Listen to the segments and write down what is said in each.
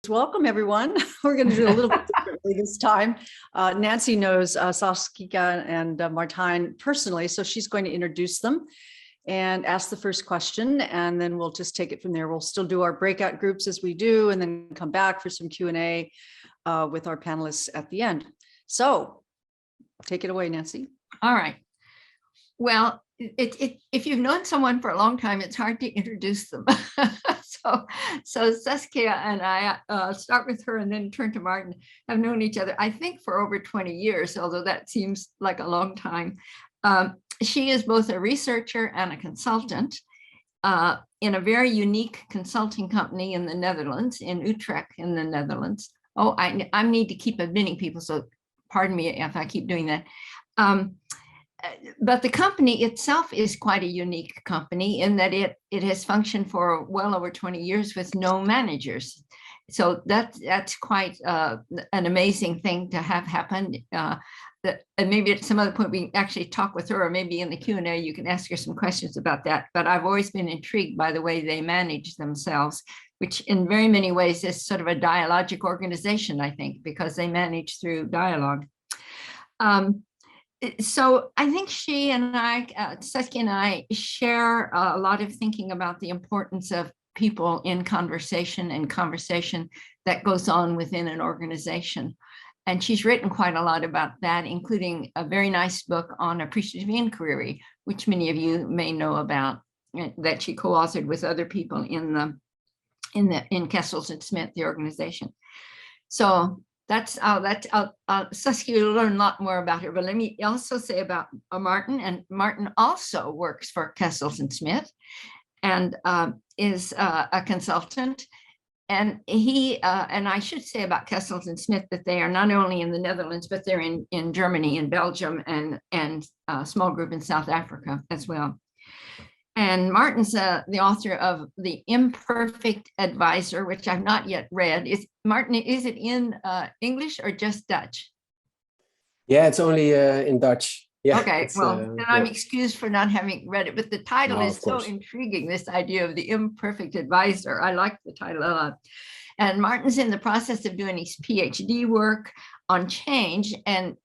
Welcome, everyone. We're going to do a little bit differently this time. Nancy knows Saskia and Martijn personally, so she's going to introduce them and ask the first question, and then we'll just take it from there. We'll still do our breakout groups as we do, and then come back for some Q&A with our panelists at the end. So take it away, Nancy. All right. Well, if you've known someone for a long time, it's hard to introduce them. So Saskia and I, start with her and then turn to Martijn, have known each other, I think, for over 20 years, although that seems like a long time. She is both a researcher and a consultant in a very unique consulting company in the Netherlands, in Utrecht in the Netherlands. Oh, I need to keep admitting people, so pardon me if I keep doing that. But the company itself is quite a unique company in that it has functioned for well over 20 years with no managers. So that's quite an amazing thing to have happened. And maybe at some other point we can actually talk with her, or maybe in the Q&A you can ask her some questions about that. But I've always been intrigued by the way they manage themselves, which in very many ways is sort of a dialogic organization, I think, because they manage through dialogue. So I think she and I, Saskia and I, share a lot of thinking about the importance of people in conversation and conversation that goes on within an organization. And she's written quite a lot about that, including a very nice book on appreciative inquiry, which many of you may know about, that she co-authored with other people in Kessels and Smith, the organization. So Saskia will learn a lot more about her, but let me also say about Martijn. And Martijn also works for Kessels and Smith and is a consultant. And he, and I should say about Kessels and Smith that they are not only in the Netherlands, but they're in Germany, in Belgium, and a small group in South Africa as well. And Martijn's the author of The Imperfect Advisor, which I've not yet read. Martijn, is it in English or just Dutch? Yeah, it's only in Dutch. Yeah. Okay, well, then I'm excused for not having read it, but the title is so intriguing, this idea of the imperfect advisor. I like the title a lot. And Martijn's in the process of doing his PhD work on change, and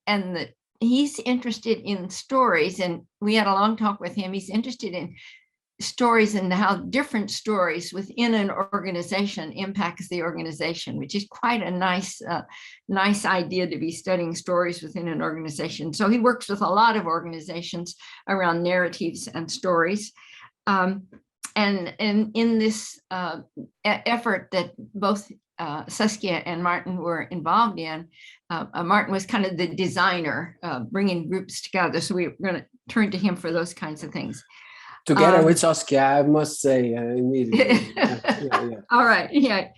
he's interested in stories, and we had a long talk with him. He's interested in stories and how different stories within an organization impacts the organization, which is quite a nice idea, to be studying stories within an organization. So he works with a lot of organizations around narratives and stories. And in this effort that both Saskia and Martijn were involved in, Martijn was kind of the designer, bringing groups together. So we're going to turn to him for those kinds of things. Together with Saskia, I must say, immediately. Yeah. All right, yeah.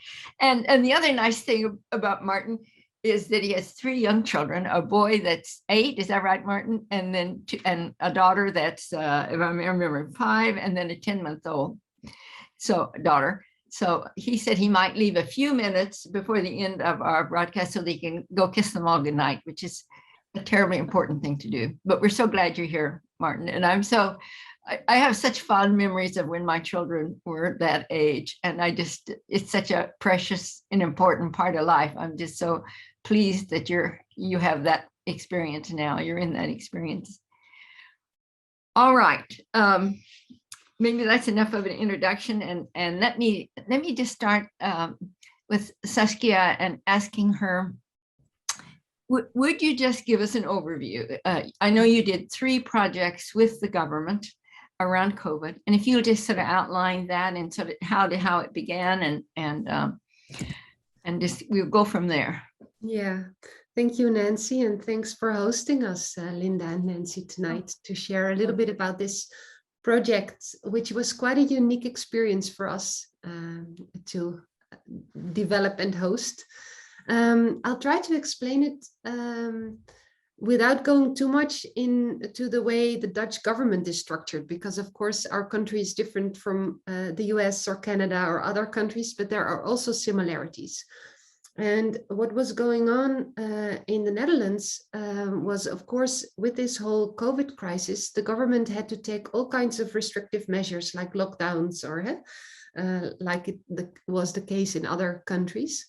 And the other nice thing about Martijn is that he has 3 young children, a boy that's 8, is that right, Martijn? And then and a daughter that's, if I remember, 5, and then a 10-month-old daughter. So he said he might leave a few minutes before the end of our broadcast so they can go kiss them all goodnight, which is a terribly important thing to do. But we're so glad you're here, Martijn. And I have such fond memories of when my children were that age. And it's such a precious and important part of life. I'm just so pleased that you have that experience now. You're in that experience. All right. Maybe that's enough of an introduction, and let me just start with Saskia and asking her, would you just give us an overview? I know you did 3 projects with the government around COVID, and if you'll just sort of outline that and sort of how it began, and just we'll go from there. Yeah, thank you, Nancy, and thanks for hosting us, Linda and Nancy, tonight to share a little bit about this project, which was quite a unique experience for us to develop and host. I'll try to explain it without going too much into the way the Dutch government is structured, because of course our country is different from the US or Canada or other countries, but there are also similarities. And what was going on in the Netherlands was, of course, with this whole COVID crisis, the government had to take all kinds of restrictive measures like lockdowns or like it was the case in other countries.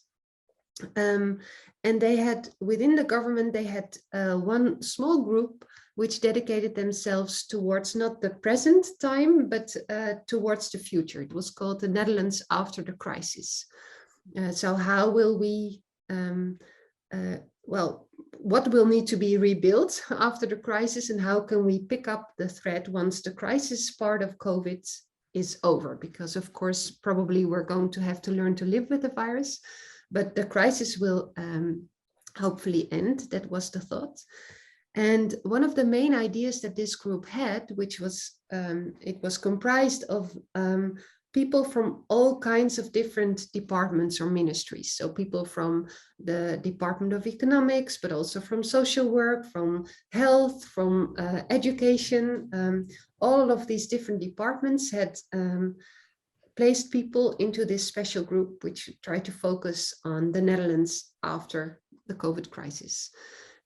And they had, within the government, they had one small group which dedicated themselves towards not the present time, but towards the future. It was called the Netherlands after the crisis. So how will we, well, what will need to be rebuilt after the crisis, and how can we pick up the thread once the crisis part of COVID is over? Because of course, probably we're going to have to learn to live with the virus, but the crisis will hopefully end. That was the thought. And one of the main ideas that this group had, which was, it was comprised of people from all kinds of different departments or ministries. So people from the Department of Economics, but also from social work, from health, from education. All of these different departments had placed people into this special group, which tried to focus on the Netherlands after the COVID crisis.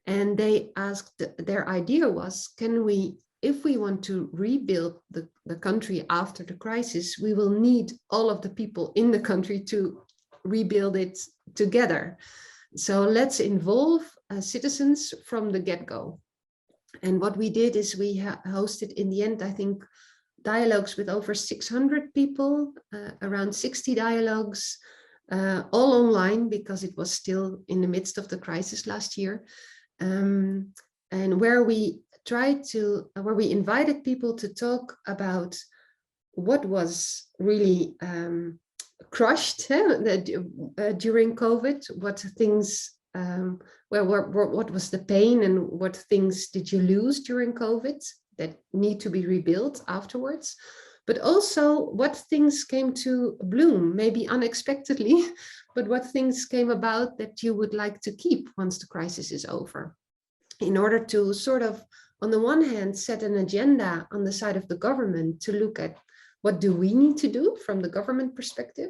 And they asked, their idea was, can we, if we want to rebuild the country after the crisis, we will need all of the people in the country to rebuild it together. So let's involve citizens from the get-go. And what we did is we hosted, in the end, I think, dialogues with over 600 people, around 60 dialogues, all online, because it was still in the midst of the crisis last year. And where we invited people to talk about what was really crushed during COVID, what things, what was the pain, and what things did you lose during COVID that need to be rebuilt afterwards, but also what things came to bloom, maybe unexpectedly, but what things came about that you would like to keep once the crisis is over, in order to sort of, on the one hand, set an agenda on the side of the government to look at what do we need to do from the government perspective.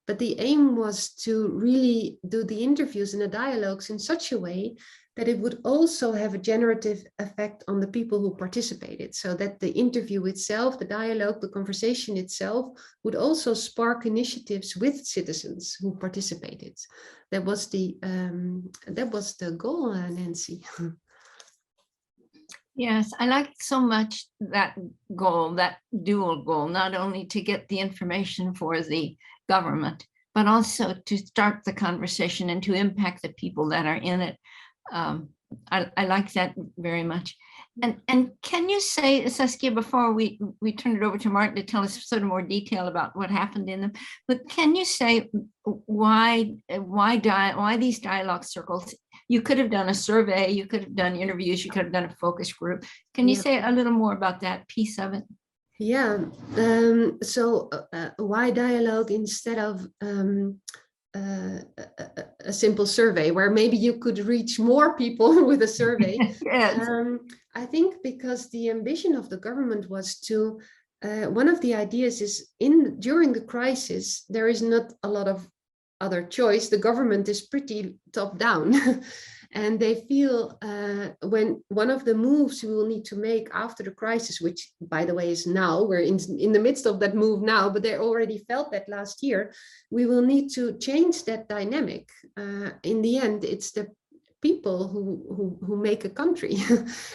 But the aim was to really do the interviews and the dialogues in such a way that it would also have a generative effect on the people who participated, so that the interview itself, the dialogue, the conversation itself would also spark initiatives with citizens who participated. That was the goal, Nancy. Yes, I like so much that goal, that dual goal, not only to get the information for the government, but also to start the conversation and to impact the people that are in it. I like that very much. And can you say, Saskia, before we turn it over to Martijn to tell us sort of more detail about what happened in them, but can you say why these dialogue circles? You could have done a survey, you could have done interviews, you could have done a focus group. Can you say a little more about that piece of it? Yeah, so why dialogue instead of a simple survey, where maybe you could reach more people with a survey? Yes. I think because the ambition of the government was to, one of the ideas is during the crisis, there is not a lot of other choice. The government is pretty top down. And they feel when one of the moves we will need to make after the crisis, which by the way is now, we're in the midst of that move now, but they already felt that last year, we will need to change that dynamic. In the end, it's the people who make a country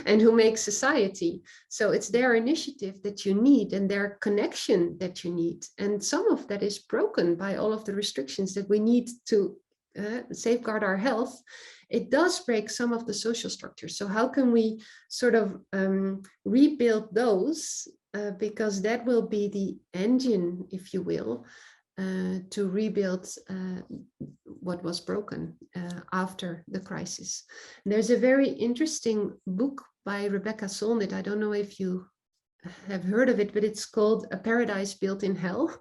and who make society. So it's their initiative that you need and their connection that you need. And some of that is broken by all of the restrictions that we need to safeguard our health. It does break some of the social structures. So how can we sort of rebuild those? Because that will be the engine, if you will, to rebuild what was broken after the crisis. And there's a very interesting book by Rebecca Solnit. I don't know if you have heard of it, but it's called A Paradise Built in Hell.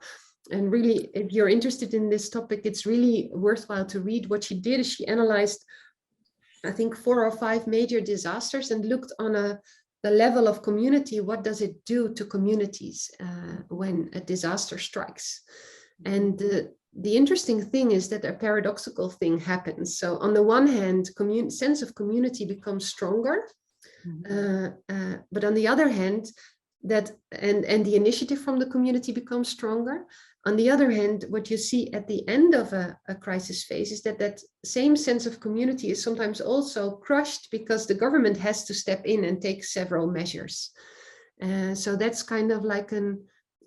And really, if you're interested in this topic, it's really worthwhile to read. What she did is she analyzed, I think, 4 or 5 major disasters and looked on the level of community. What does it do to communities when a disaster strikes? And the interesting thing is that a paradoxical thing happens. So on the one hand, sense of community becomes stronger, but on the other hand, and the initiative from the community becomes stronger. On the other hand, what you see at the end of a crisis phase is that that same sense of community is sometimes also crushed because the government has to step in and take several measures. So that's kind of like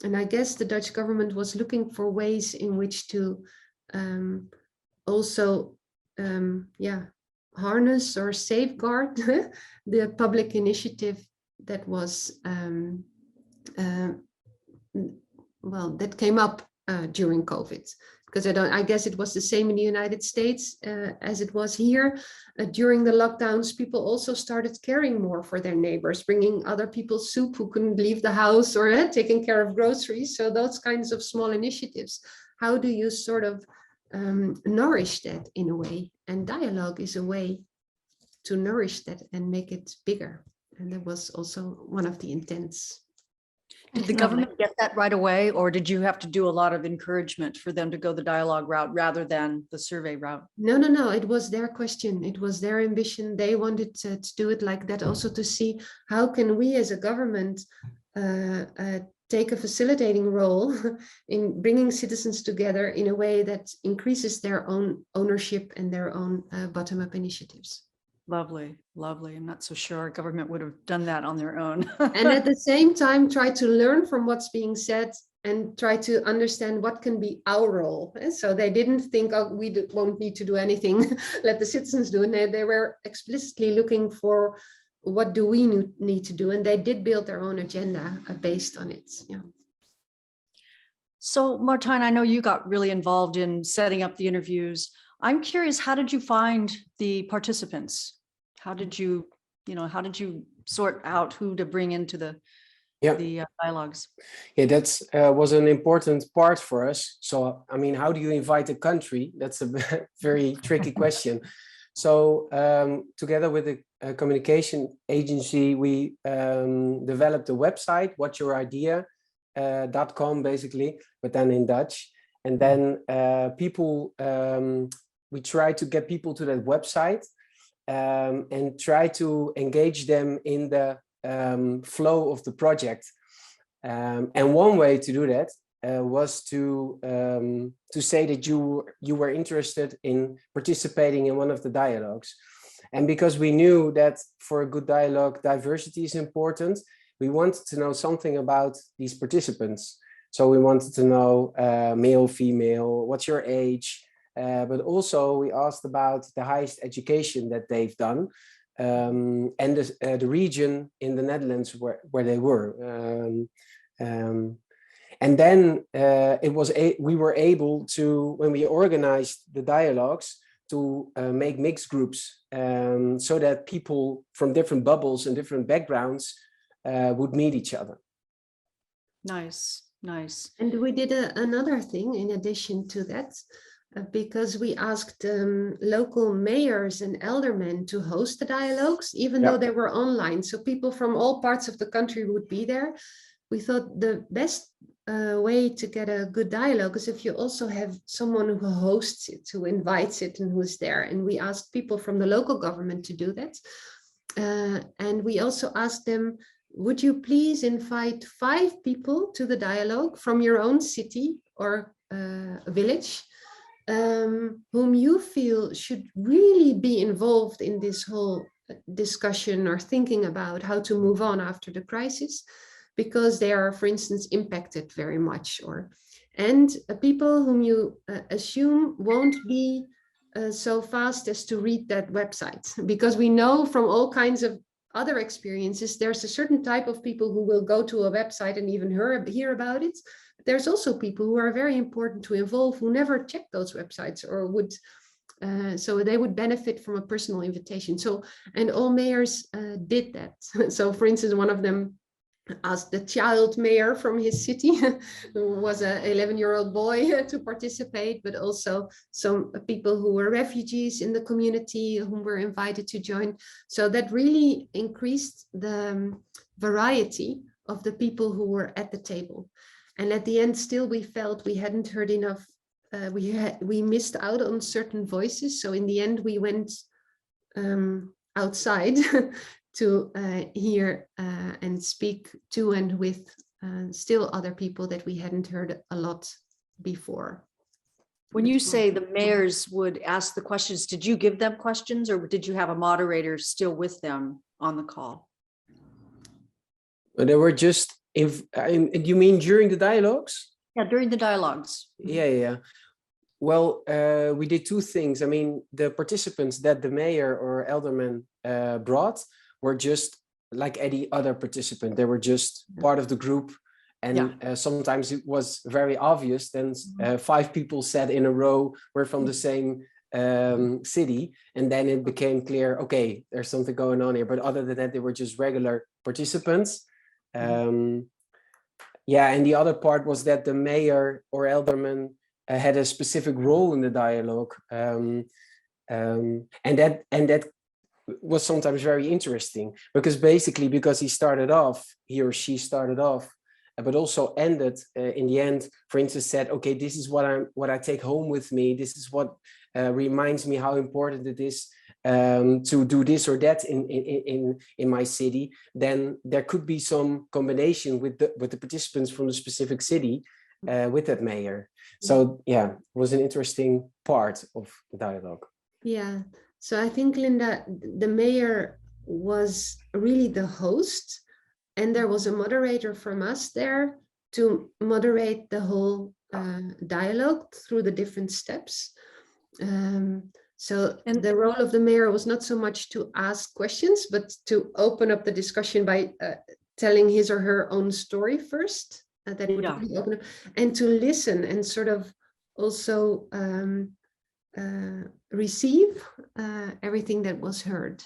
and I guess the Dutch government was looking for ways in which to also harness or safeguard the public initiative that was that came up during COVID, because I guess it was the same in the United States as it was here. During the lockdowns, people also started caring more for their neighbors, bringing other people's soup who couldn't leave the house, or taking care of groceries. So those kinds of small initiatives, how do you sort of nourish that in a way? And dialogue is a way to nourish that and make it bigger. And that was also one of the intents. Did the government get that right away, or did you have to do a lot of encouragement for them to go the dialogue route rather than the survey route? No. It was their question. It was their ambition. They wanted to do it like that, also to see how can we as a government take a facilitating role in bringing citizens together in a way that increases their own ownership and their own bottom-up initiatives. Lovely, lovely. I'm not so sure our government would have done that on their own. And at the same time, try to learn from what's being said and try to understand what can be our role. And so they didn't think, oh, we won't need to do anything, let the citizens do it. They were explicitly looking for what do we need to do, and they did build their own agenda based on it. Yeah. So Martijn, I know you got really involved in setting up the interviews. I'm curious, how did you find the participants? How did you sort out who to bring into the dialogues? Yeah, that's was an important part for us. So, I mean, how do you invite a country? That's a very tricky question. So, together with a communication agency, we developed a website, what'syouridea.com basically, but then in Dutch. And then we try to get people to that website and try to engage them in the flow of the project. And one way to do that was to say that you were interested in participating in one of the dialogues. And because we knew that for a good dialogue, diversity is important, we wanted to know something about these participants. So we wanted to know male, female, what's your age? But also we asked about the highest education that they've done and the region in the Netherlands where they were. And then we were able to, when we organized the dialogues, to make mixed groups so that people from different bubbles and different backgrounds would meet each other. Nice. And we did another thing in addition to that, because we asked local mayors and aldermen to host the dialogues, even though they were online. So people from all parts of the country would be there. We thought the best way to get a good dialogue is if you also have someone who hosts it, who invites it, and who's there. And we asked people from the local government to do that. And we also asked them, would you please invite 5 people to the dialogue from your own city or village, whom you feel should really be involved in this whole discussion or thinking about how to move on after the crisis, because they are, for instance, impacted very much, and people whom you assume won't be so fast as to read that website, because we know from all kinds of other experiences, there's a certain type of people who will go to a website and even hear about it. There's also people who are very important to involve who never check those websites or would, so they would benefit from a personal invitation. So, and all mayors did that. So for instance, one of them asked the child mayor from his city, who was an 11-year-old boy, to participate, but also some people who were refugees in the community whom were invited to join. So that really increased the variety of the people who were at the table. And at the end, still, we felt we hadn't heard enough. We missed out on certain voices. So in the end, we went outside to hear and speak to and with still other people that we hadn't heard a lot before. When you say the mayors would ask the questions, did you give them questions or did you have a moderator still with them on the call? They were just, you mean during the dialogues? Yeah, during the dialogues. Yeah. Well, we did two things. I mean, the participants that the mayor or alderman brought were just like any other participant. They were just part of the group. And sometimes it was very obvious. Then 5 people sat in a row, were from the same city. And then it became clear, okay, there's something going on here. But other than that, they were just regular participants. And the other part was that the mayor or alderman had a specific role in the dialogue, and that was sometimes very interesting because he or she started off, but also ended in the end. For instance, said, "Okay, this is what I take home with me. This is what reminds me how important it is to do this or that in my city." Then there could be some combination with the participants from the specific city with that mayor. So it was an interesting part of the dialogue. Yeah, so I think, Linda, the mayor was really the host, and there was a moderator from us there to moderate the whole dialogue through the different steps. So the role of the mayor was not so much to ask questions, but to open up the discussion by telling his or her own story first. That it would really open up, and to listen and sort of also receive everything that was heard.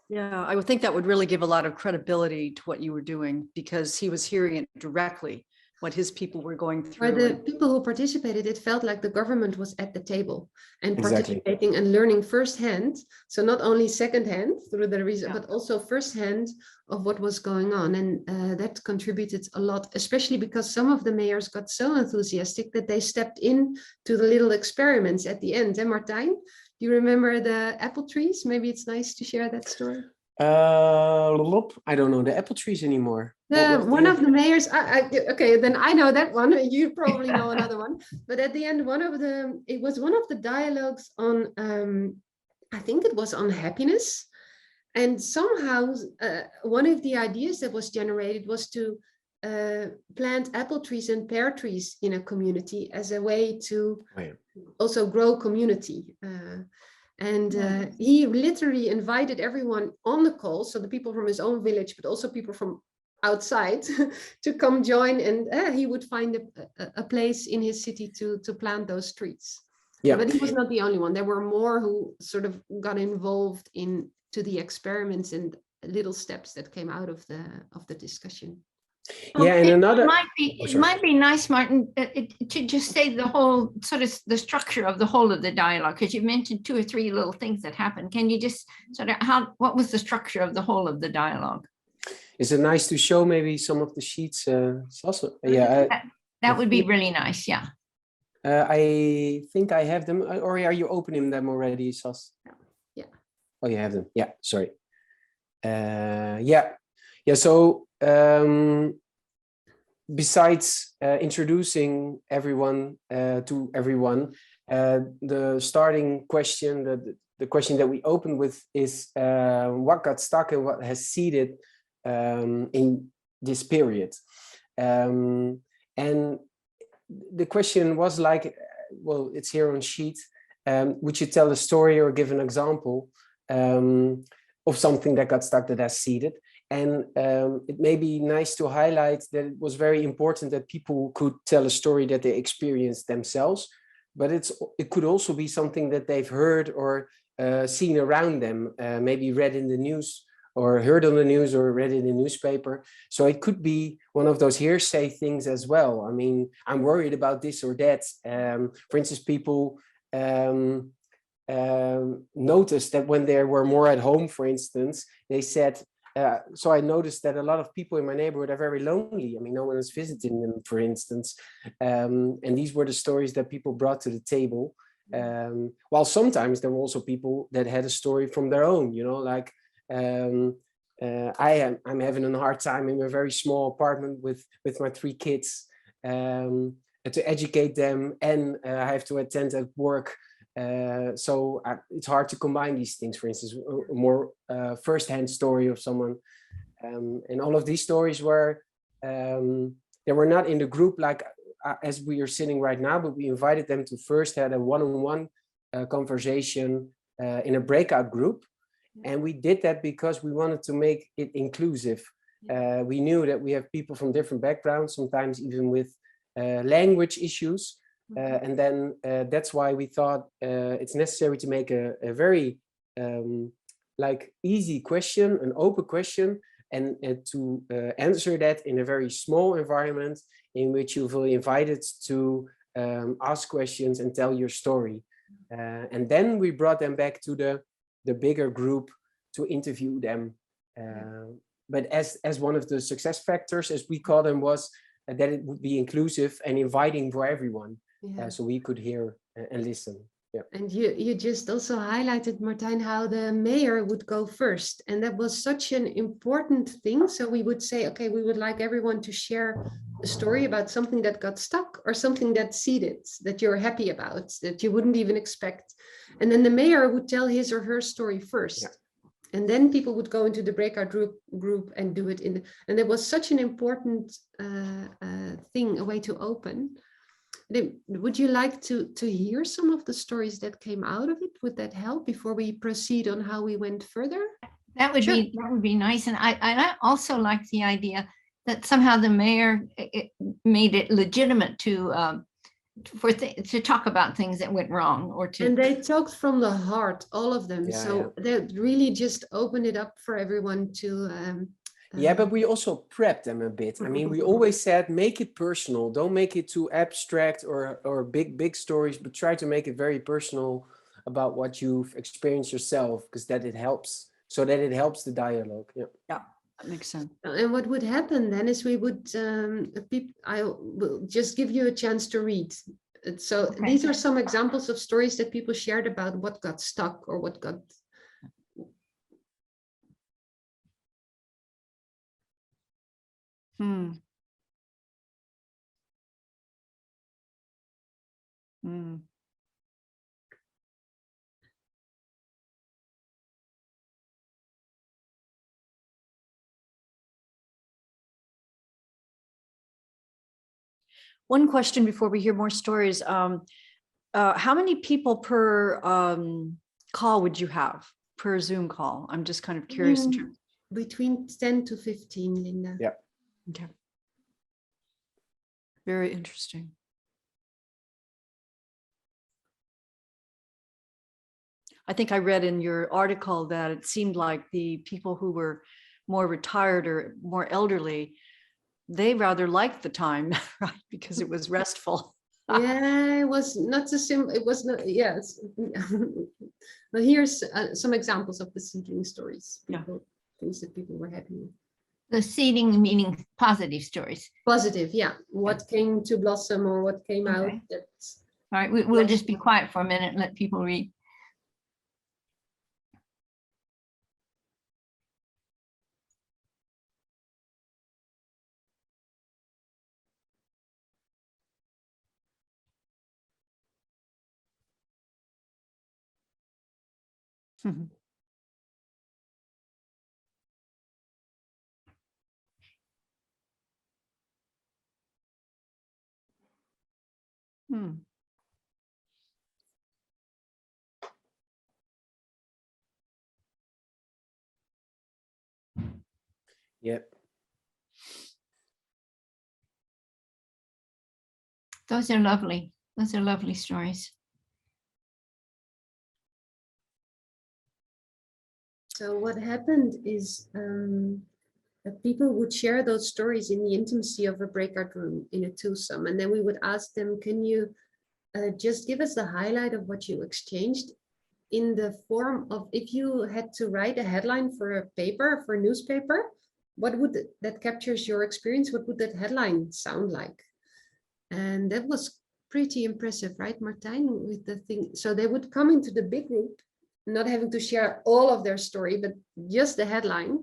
Yeah, I would think that would really give a lot of credibility to what you were doing because he was hearing it directly, what his people were going through. For the people who participated, it felt like the government was at the table and Exactly. participating and learning firsthand. So not only secondhand through the reason, but also firsthand of what was going on. And that contributed a lot, especially because some of the mayors got so enthusiastic that they stepped in to the little experiments at the end. And Martijn, do you remember the apple trees? Maybe it's nice to share that story. I don't know the apple trees anymore. One of the mayors, okay, then I know that one. You probably know another one. But at the end, it was one of the dialogues on, I think it was on happiness. And somehow one of the ideas that was generated was to plant apple trees and pear trees in a community as a way to also grow community. He literally invited everyone on the call, so the people from his own village, but also people from outside to come join, and he would find a place in his city to plant those trees. Yeah, but he was not the only one. There were more who sort of got involved into the experiments and little steps that came out of the discussion. Yeah, and another it might be nice, Martijn, to just say the whole sort of the structure of the whole of the dialogue, because you mentioned 2 or 3 little things that happened. Can you just sort of what was the structure of the whole of the dialogue? Is it nice to show maybe some of the sheets? Also, that would be really nice. Yeah. I think I have them, or are you opening them already, Sas? Yeah. Oh, you have them. Yeah. Sorry. So besides introducing everyone to everyone, the starting question, the question that we opened with is what got stuck and what has seeded in this period. And the question was like, well, it's here on sheet. Would you tell a story or give an example of something that got stuck that has seeded? And it may be nice to highlight that it was very important that people could tell a story that they experienced themselves, but it could also be something that they've heard or seen around them, maybe read in the news or heard on the news or read in the newspaper. So it could be one of those hearsay things as well. I mean, I'm worried about this or that. For instance, people noticed that when they were more at home, for instance, they said, so I noticed that a lot of people in my neighborhood are very lonely. I mean, no one is visiting them, for instance. And these were the stories that people brought to the table. While sometimes there were also people that had a story from their own, you know, like I'm having a hard time in a very small apartment with my 3 kids. to educate them, and I have to attend at work. So it's hard to combine these things. For instance, a more first-hand story of someone, and all of these stories were they were not in the group like as we are sitting right now, but we invited them to first have a one-on-one conversation in a breakout group. And we did that because we wanted to make it inclusive. We knew that we have people from different backgrounds, sometimes even with language issues. And then that's why we thought it's necessary to make a very like easy question, an open question, and to answer that in a very small environment in which you feel invited to ask questions and tell your story. And then we brought them back to the bigger group to interview them. But as one of the success factors, as we call them, was that it would be inclusive and inviting for everyone. So we could hear and listen. Yeah. And you just also highlighted, Martijn, how the mayor would go first. And that was such an important thing. So we would say, okay, we would like everyone to share a story about something that got stuck or something that seeded, that you're happy about, that you wouldn't even expect. And then the mayor would tell his or her story first. Yeah. And then people would go into the breakout group and do it and it was such an important thing, a way to open. Would you like to hear some of the stories that came out of it? Would that help before we proceed on how we went further? That would be nice. And I also like the idea that somehow the mayor made it legitimate to talk about things that went wrong or to. And they talked from the heart, all of them. They really just opened it up for everyone to. Yeah, but we also prepped them a bit. I mean, we always said, make it personal. Don't make it too abstract or big stories, but try to make it very personal about what you've experienced yourself, because that it helps, so that it helps the dialogue. Yeah, that makes sense. And what would happen then is we would, I will just give you a chance to read. So these are some examples of stories that people shared about what got stuck or what got. One question before we hear more stories. How many people per call would you have, per Zoom call? I'm just kind of curious. Between 10 to 15, Linda. Yeah. Okay. Very interesting. I think I read in your article that it seemed like the people who were more retired or more elderly, they rather liked the time, right? Because it was restful. Yeah, it was not the same. It was not. Yes. But here's some examples of the seedling stories. Things that people were happy with. The seeding meaning positive stories. Positive, yeah. What came to blossom or what came out. That's all right. We'll just be quiet for a minute and let people read. Yep. Those are lovely. Those are lovely stories. So what happened is that people would share those stories in the intimacy of a breakout room in a twosome. And then we would ask them, can you just give us the highlight of what you exchanged in the form of, if you had to write a headline for a paper, for a newspaper, what would that captures your experience? What would that headline sound like? And that was pretty impressive, right, Martijn, with the thing. So they would come into the big group, not having to share all of their story, but just the headline.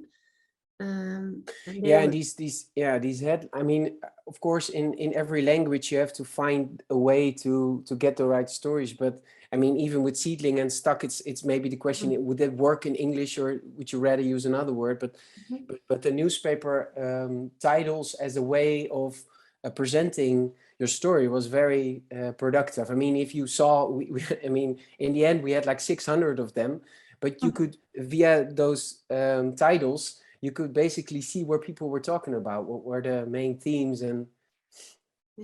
And Yeah, and these head, I mean, of course, in every language you have to find a way to get the right stories. But I mean, even with seedling and stuck, it's maybe the question, would that work in English, or would you rather use another word? But the newspaper titles as a way of presenting your story was very productive. I mean, if you saw, I mean, in the end we had like 600 of them, but you could, via those titles, you could basically see where people were talking about, what were the main themes and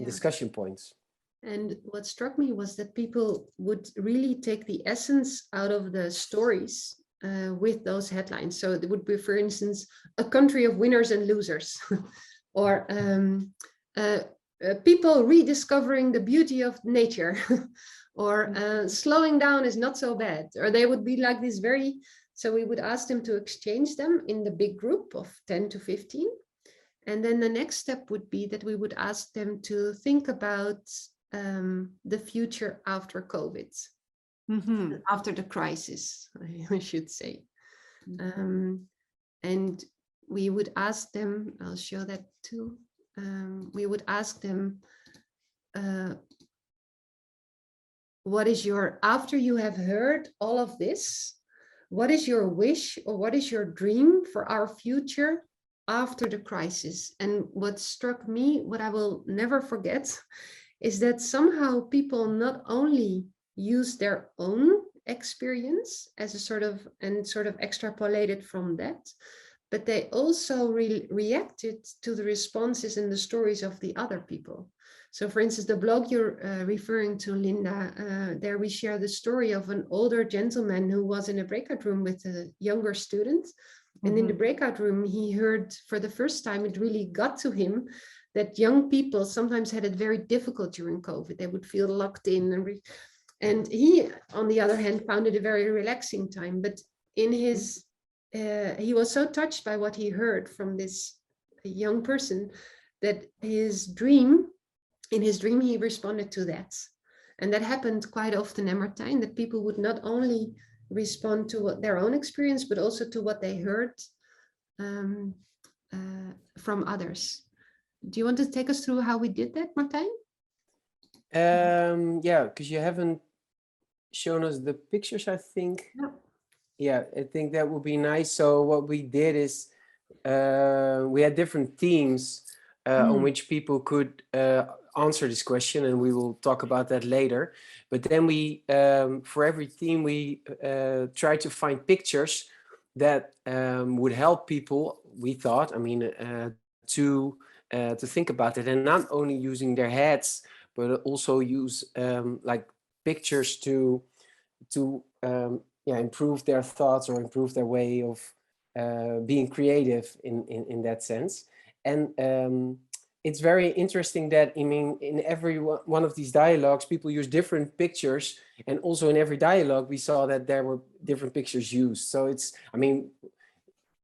discussion points. And what struck me was that people would really take the essence out of the stories with those headlines. So it would be, for instance, a country of winners and losers, or people rediscovering the beauty of nature, or slowing down is not so bad. Or they would be like this very, so we would ask them to exchange them in the big group of 10 to 15. And then the next step would be that we would ask them to think about the future after COVID, after the crisis, I should say. And we would ask them, I'll show that too. We would ask them, what is your, after you have heard all of this, what is your wish or what is your dream for our future after the crisis? And what struck me, what I will never forget, is that somehow people not only use their own experience as a sort of extrapolated from that, but they also reacted to the responses and the stories of the other people. So for instance, the blog you're referring to, Linda, there we share the story of an older gentleman who was in a breakout room with a younger student. And in the breakout room, he heard for the first time, it really got to him that young people sometimes had it very difficult during COVID. They would feel locked in. And he, on the other hand, found it a very relaxing time. But in his, he was so touched by what he heard from this young person that in his dream, he responded to that. And that happened quite often in Martijn, that people would not only respond to their own experience, but also to what they heard from others. Do you want to take us through how we did that, Martijn? Yeah, because you haven't shown us the pictures, I think. No. Yeah, I think that would be nice. So what we did is we had different themes on which people could answer this question, and we will talk about that later. But then we, for every theme, we try to find pictures that would help people, we thought, I mean, to think about it, and not only using their heads, but also use like pictures to improve their thoughts or improve their way of being creative in that sense. And it's very interesting that, I mean, in every one of these dialogues, people use different pictures, and also in every dialogue, we saw that there were different pictures used. So it's, I mean,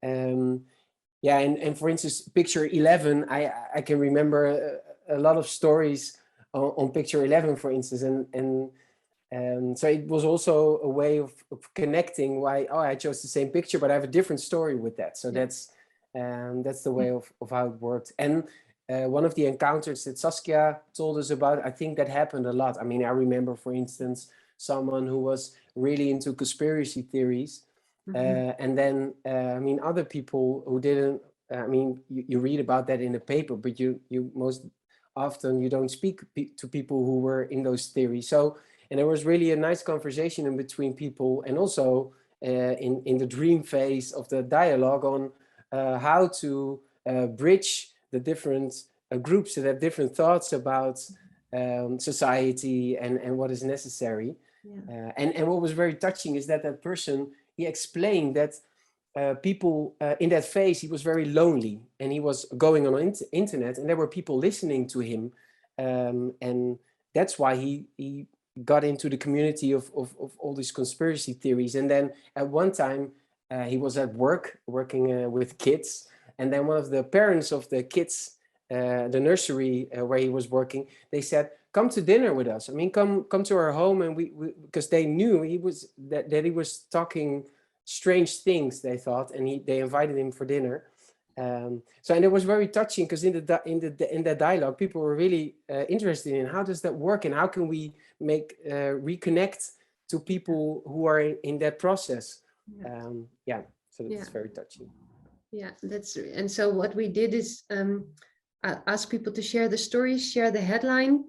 yeah, and for instance, picture 11, I can remember a lot of stories on picture 11, for instance, and so it was also a way of connecting why, oh, I chose the same picture, but I have a different story with that. So that's the way of how it worked. And one of the encounters that Saskia told us about, I think that happened a lot. I mean, I remember, for instance, someone who was really into conspiracy theories. And then, I mean, other people who didn't, I mean, you read about that in the paper, but you most often, you don't speak to people who were in those theories. So, and there was really a nice conversation in between people, and also in the dream phase of the dialogue on how to bridge the different groups that have different thoughts about society and what is necessary. Yeah. And what was very touching is that person, he explained that people in that phase, he was very lonely, and he was going on internet, and there were people listening to him, and that's why he got into the community of all these conspiracy theories. And then at one time he was at work working with kids, and then one of the parents of the kids, the nursery where he was working, they said, come to dinner with us. I mean, come to our home. And we because they knew he was that he was talking strange things, they thought, and they invited him for dinner. So, and it was very touching because in that dialogue, people were really interested in how does that work and how can we make reconnect to people who are in that process. Yeah, so that's very touching. Yeah, and so what we did is ask people to share the stories, share the headline,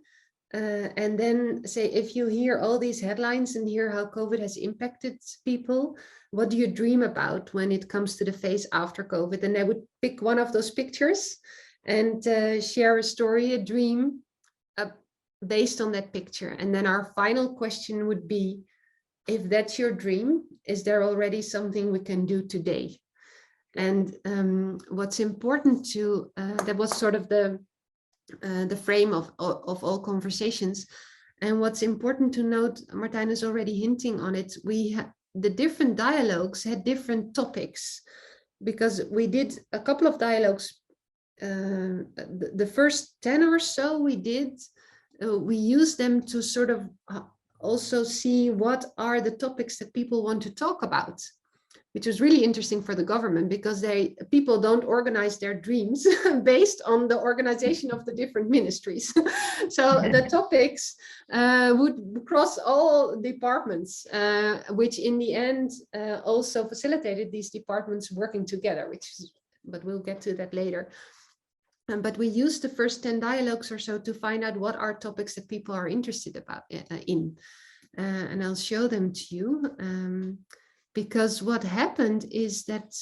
and then say, if you hear all these headlines and hear how COVID has impacted people, what do you dream about when it comes to the phase after COVID? And they would pick one of those pictures and share a story, a dream based on that picture. And then our final question would be, if that's your dream, is there already something we can do today? And what's important to, that was sort of the frame of all conversations. And what's important to note, Martijn is already hinting on it, the different dialogues had different topics, because we did a couple of dialogues. The first 10 or so we did, we used them to sort of also see what are the topics that people want to talk about, which was really interesting for the government, because people don't organize their dreams based on the organization of the different ministries. So the topics would cross all departments, which in the end also facilitated these departments working together, but we'll get to that later. But we used the first 10 dialogues or so to find out what are topics that people are interested in. And I'll show them to you. Because what happened is that,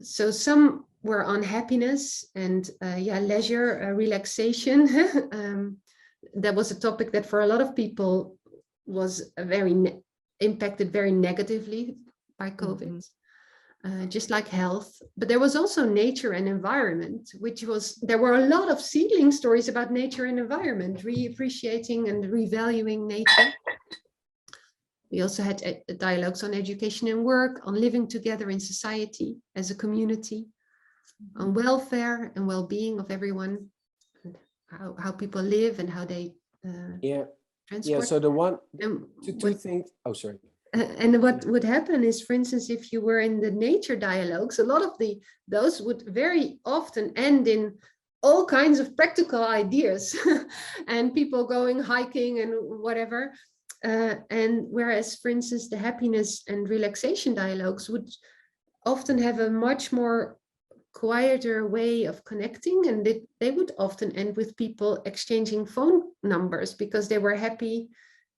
so some were on happiness and leisure, relaxation. That was a topic that for a lot of people was impacted very negatively by COVID, just like health. But there was also nature and environment, there were a lot of seedling stories about nature and environment, reappreciating and revaluing nature. We also had dialogues on education and work, on living together in society as a community, on welfare and well-being of everyone, and how people live and how they transport. Yeah, so the one, two things, oh, sorry. And what would happen is, for instance, if you were in the nature dialogues, a lot of those would very often end in all kinds of practical ideas and people going hiking and whatever. And whereas, for instance, the happiness and relaxation dialogues would often have a much more quieter way of connecting, and they would often end with people exchanging phone numbers because they were happy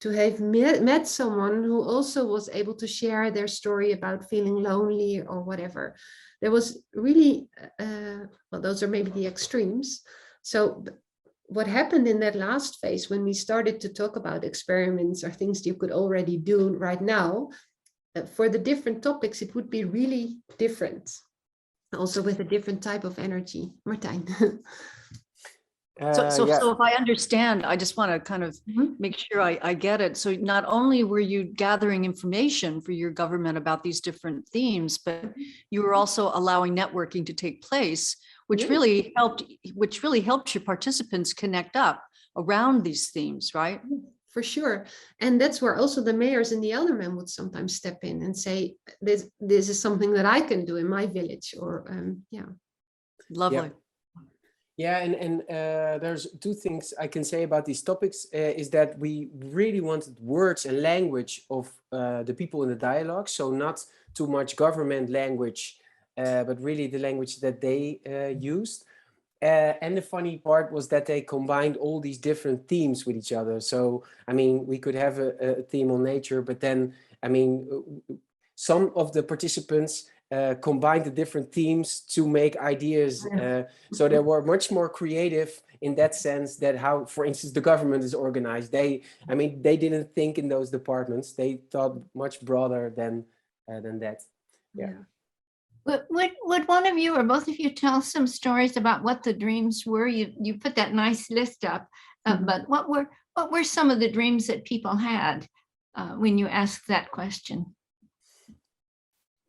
to have met someone who also was able to share their story about feeling lonely or whatever. There was really, well, those are maybe the extremes. So what happened in that last phase, when we started to talk about experiments or things you could already do right now, for the different topics, it would be really different, also with a different type of energy. Martijn. So if I understand, I just want to kind of make sure I get it. So not only were you gathering information for your government about these different themes, but you were also allowing networking to take place, which really helped your participants connect up around these themes, right? For sure. And that's where also the mayors and the aldermen would sometimes step in and say, this is something that I can do in my village, or Lovely. Yeah, and there's two things I can say about these topics, is that we really wanted words and language of the people in the dialogue. So not too much government language, but really the language that they used. And the funny part was that they combined all these different themes with each other. So, I mean, we could have a theme on nature, but then, I mean, some of the participants combined the different themes to make ideas. So they were much more creative in that sense, that how, for instance, the government is organized. They didn't think in those departments. They thought much broader than that. Yeah. Would one of you or both of you tell some stories about what the dreams were? You put that nice list up, but what were some of the dreams that people had when you asked that question?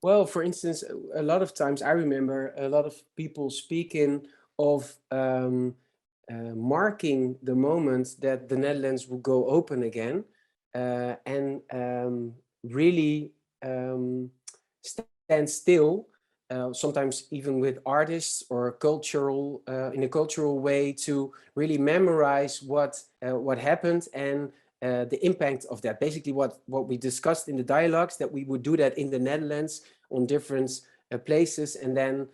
Well, for instance, a lot of times I remember a lot of people speaking of marking the moment that the Netherlands will go open again, and really stand still sometimes even with artists or cultural, in a cultural way, to really memorize what happened and the impact of that. Basically what we discussed in the dialogues, that we would do that in the Netherlands on different places, and then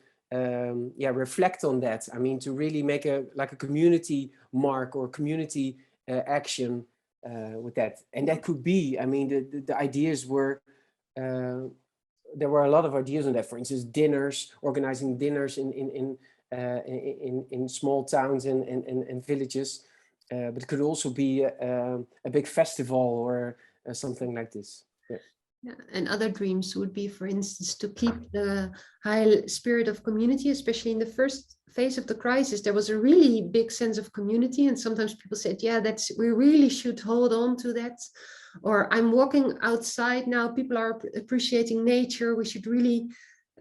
reflect on that. I mean, to really make a community mark or community action with that. And that could be, I mean, the ideas were, there were a lot of ideas on that. For instance, dinners, organizing dinners in small towns and villages, but it could also be a big festival or something like this. Yeah, and other dreams would be, for instance, to keep the high spirit of community, especially in the first phase of the crisis. There was a really big sense of community, and sometimes people said, yeah, we really should hold on to that. Or I'm walking outside now, people are appreciating nature, we should really,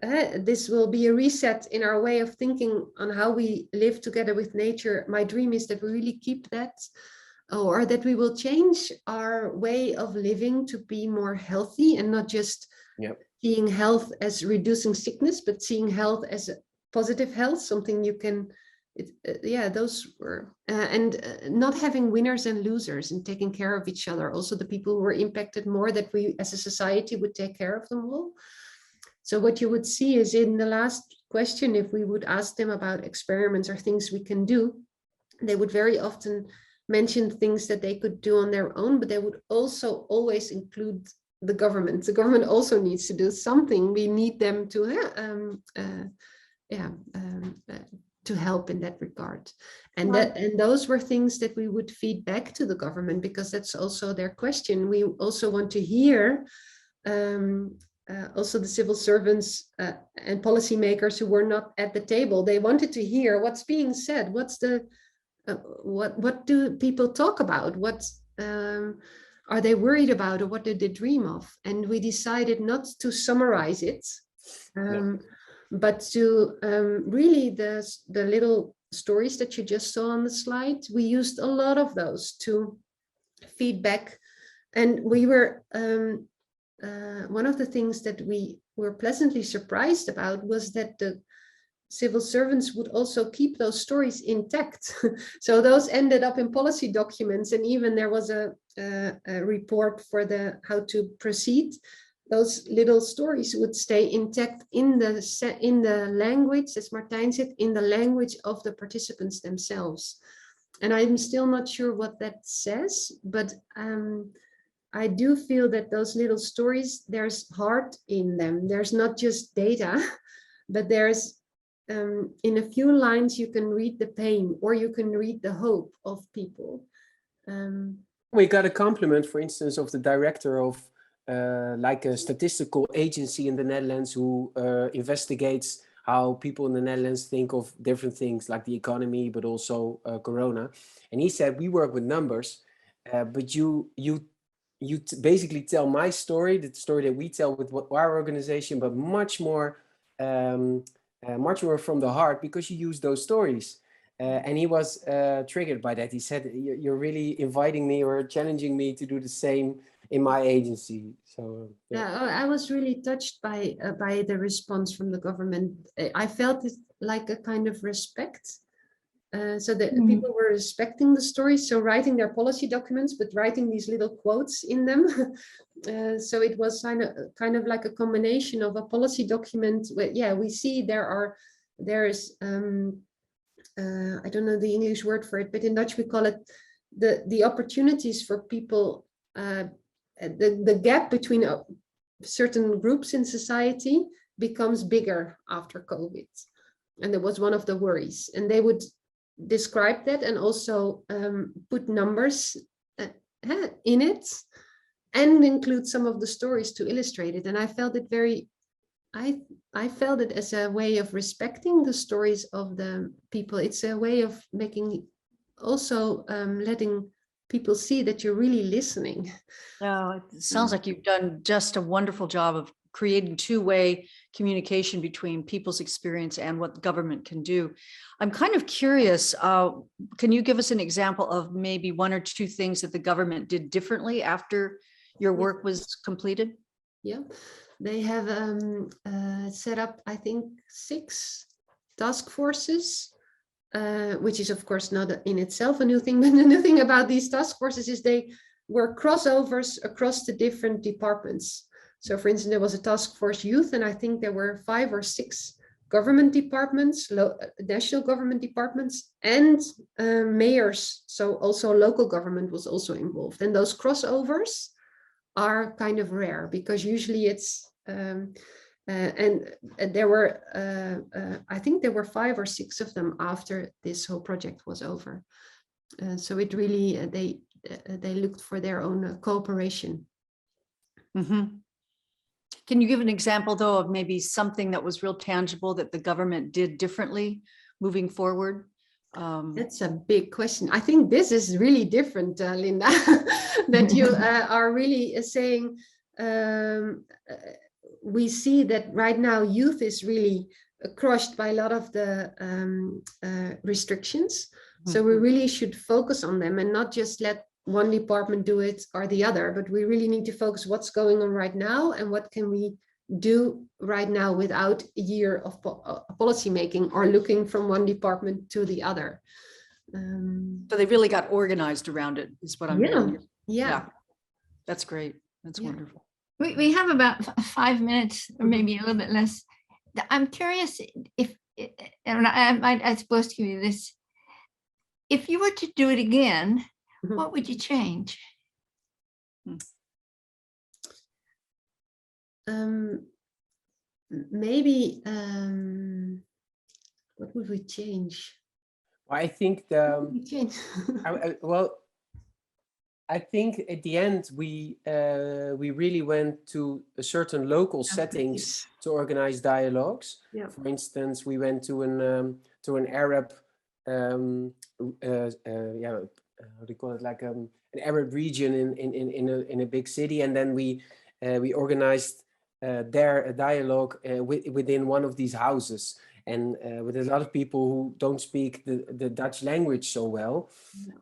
this will be a reset in our way of thinking on how we live together with nature. My dream is that we really keep that, or that we will change our way of living to be more healthy, and not just seeing health as reducing sickness, but seeing health as a positive health, something you can, those were, and not having winners and losers, and taking care of each other. Also the people who were impacted more, that we as a society would take care of them all. So what you would see is, in the last question, if we would ask them about experiments or things we can do, they would very often mention things that they could do on their own, but they would also always include the government. The government also needs to do something. We need them to help in that regard. And those were things that we would feed back to the government, because that's also their question. We also want to hear also the civil servants and policymakers who were not at the table. They wanted to hear what's being said. What's the what do people talk about? What are they worried about, or what did they dream of? And we decided not to summarize it, but to really the little stories that you just saw on the slide. We used a lot of those to feedback, and we were one of the things that we were pleasantly surprised about was that the civil servants would also keep those stories intact. So those ended up in policy documents, and even there was a report for how to proceed. Those little stories would stay intact in the language, as Martijn said, in the language of the participants themselves. And I'm still not sure what that says, but I do feel that those little stories, there's heart in them. There's not just data, but there's in a few lines you can read the pain, or you can read the hope of people. We got a compliment, for instance, of the director of like a statistical agency in the Netherlands, who investigates how people in the Netherlands think of different things like the economy, but also Corona. And he said, we work with numbers, but you basically tell my story, the story that we tell with our organization, but much more from the heart, because you use those stories. And he was triggered by that. He said, you're really inviting me or challenging me to do the same in my agency. So I was really touched by the response from the government. I felt it like a kind of respect. So that people were respecting the stories, so writing their policy documents, but writing these little quotes in them. So it was kind of like a combination of a policy document where, we see there's I don't know the English word for it, but in Dutch we call it the opportunities for people, the gap between certain groups in society becomes bigger after COVID. And that was one of the worries. And they would describe that, and also put numbers in it, and include some of the stories to illustrate it. And I felt it I felt it as a way of respecting the stories of the people. It's a way of making, also letting people see that you're really listening. It sounds like you've done just a wonderful job of creating two-way communication between people's experience and what the government can do. I'm kind of curious, can you give us an example of maybe one or two things that the government did differently after your work was completed? Yeah. they have set up, I think, 6 task forces, which is of course not in itself a new thing, but the new thing about these task forces is they were crossovers across the different departments. So for instance, there was a task force youth, and I think there were 5 or 6 government departments, national government departments, and mayors. So also local government was also involved. And those crossovers are kind of rare, because usually it's, and there were, I think there were 5 or 6 of them after this whole project was over. So it really, they looked for their own cooperation. Mm-hmm. Can you give an example, though, of maybe something that was real tangible that the government did differently moving forward? That's a big question. I think this is really different, Linda, that you are really saying, we see that right now youth is really crushed by a lot of the restrictions. So we really should focus on them and not just let one department do it or the other, but we really need to focus what's going on right now and what can we do right now without a year of policy making or looking from one department to the other. So they really got organized around it, is what I'm hearing. Yeah. That's great. That's wonderful. We have about 5 minutes or maybe a little bit less. I'm curious if, and I suppose to give you this, if you were to do it again, what would you change? Maybe, what would we change? I think I think at the end we really went to a certain local settings to organize dialogues. Yeah. For instance, we went to an Arab how do you call it, like an Arab region in a big city, and then we organized there a dialogue within one of these houses, and with a lot of people who don't speak the Dutch language so well,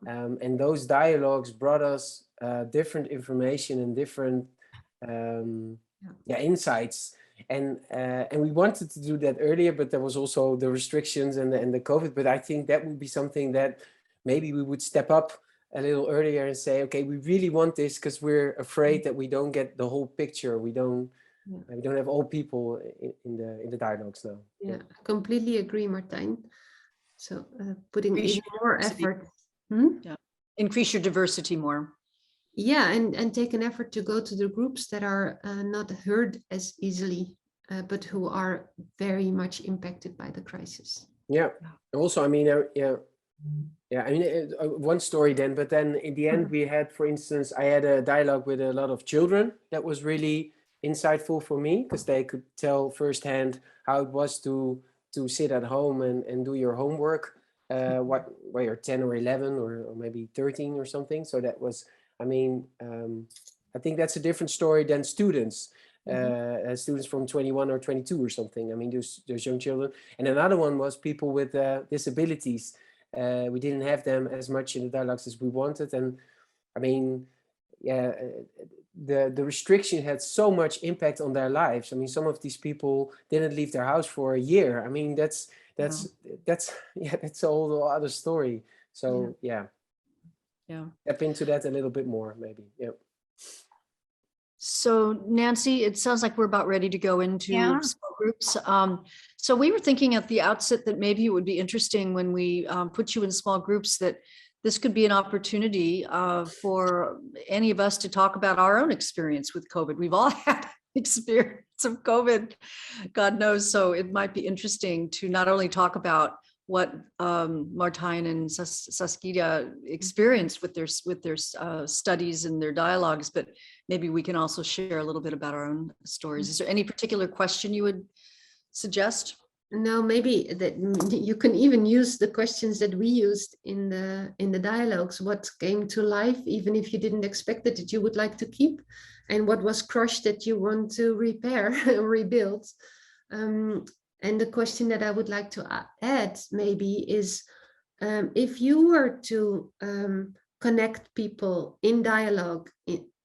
and those dialogues brought us different information and different insights. And we wanted to do that earlier, but there was also the restrictions and the COVID. But I think that would be something that maybe we would step up a little earlier and say, okay, we really want this because we're afraid that we don't get the whole picture. We don't have all people in the dialogues now. Yeah, I completely agree, Martijn. So putting even more effort. Increase your diversity more. Yeah, and take an effort to go to the groups that are not heard as easily, but who are very much impacted by the crisis. Yeah. Also, I mean, I mean, one story then, but then in the end we had, for instance, I had a dialogue with a lot of children that was really insightful for me, because they could tell firsthand how it was to sit at home and do your homework while you're 10 or 11 or maybe 13 or something. So that was, I mean, I think that's a different story than students. Students from 21 or 22 or something. I mean, there's young children. And another one was people with disabilities. We didn't have them as much in the dialogues as we wanted. And I mean, the restriction had so much impact on their lives. I mean, some of these people didn't leave their house for a year. I mean, that's a whole other story. So step into that a little bit more, maybe. Yeah. So Nancy, it sounds like we're about ready to go into small groups. So we were thinking at the outset that maybe it would be interesting when we put you in small groups, that this could be an opportunity for any of us to talk about our own experience with COVID. We've all had experience of COVID, God knows. So it might be interesting to not only talk about what Martijn and Saskia experienced with their studies and their dialogues, but maybe we can also share a little bit about our own stories. Is there any particular question you would suggest? No, maybe that you can even use the questions that we used in the dialogues. What came to life, even if you didn't expect it, that you would like to keep, and what was crushed that you want to repair or rebuild. And the question that I would like to add maybe is, if you were to connect people in dialogue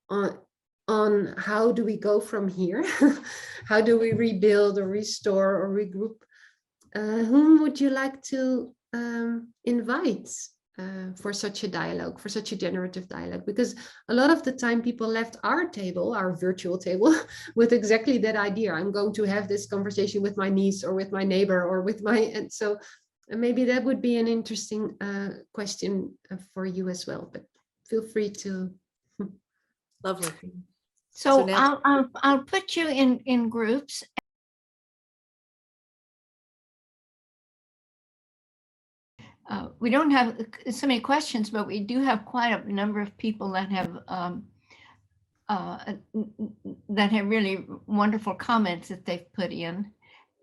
on on how do we go from here? How do we rebuild or restore or regroup? Whom would you like to invite for such a dialogue, for such a generative dialogue? Because a lot of the time people left our table, our virtual table, with exactly that idea. I'm going to have this conversation with my niece or with my neighbor or with my, and so maybe that would be an interesting question for you as well, but feel free to. Lovely. So Nancy- I'll put you in groups. We don't have so many questions, but we do have quite a number of people that have really wonderful comments that they've put in,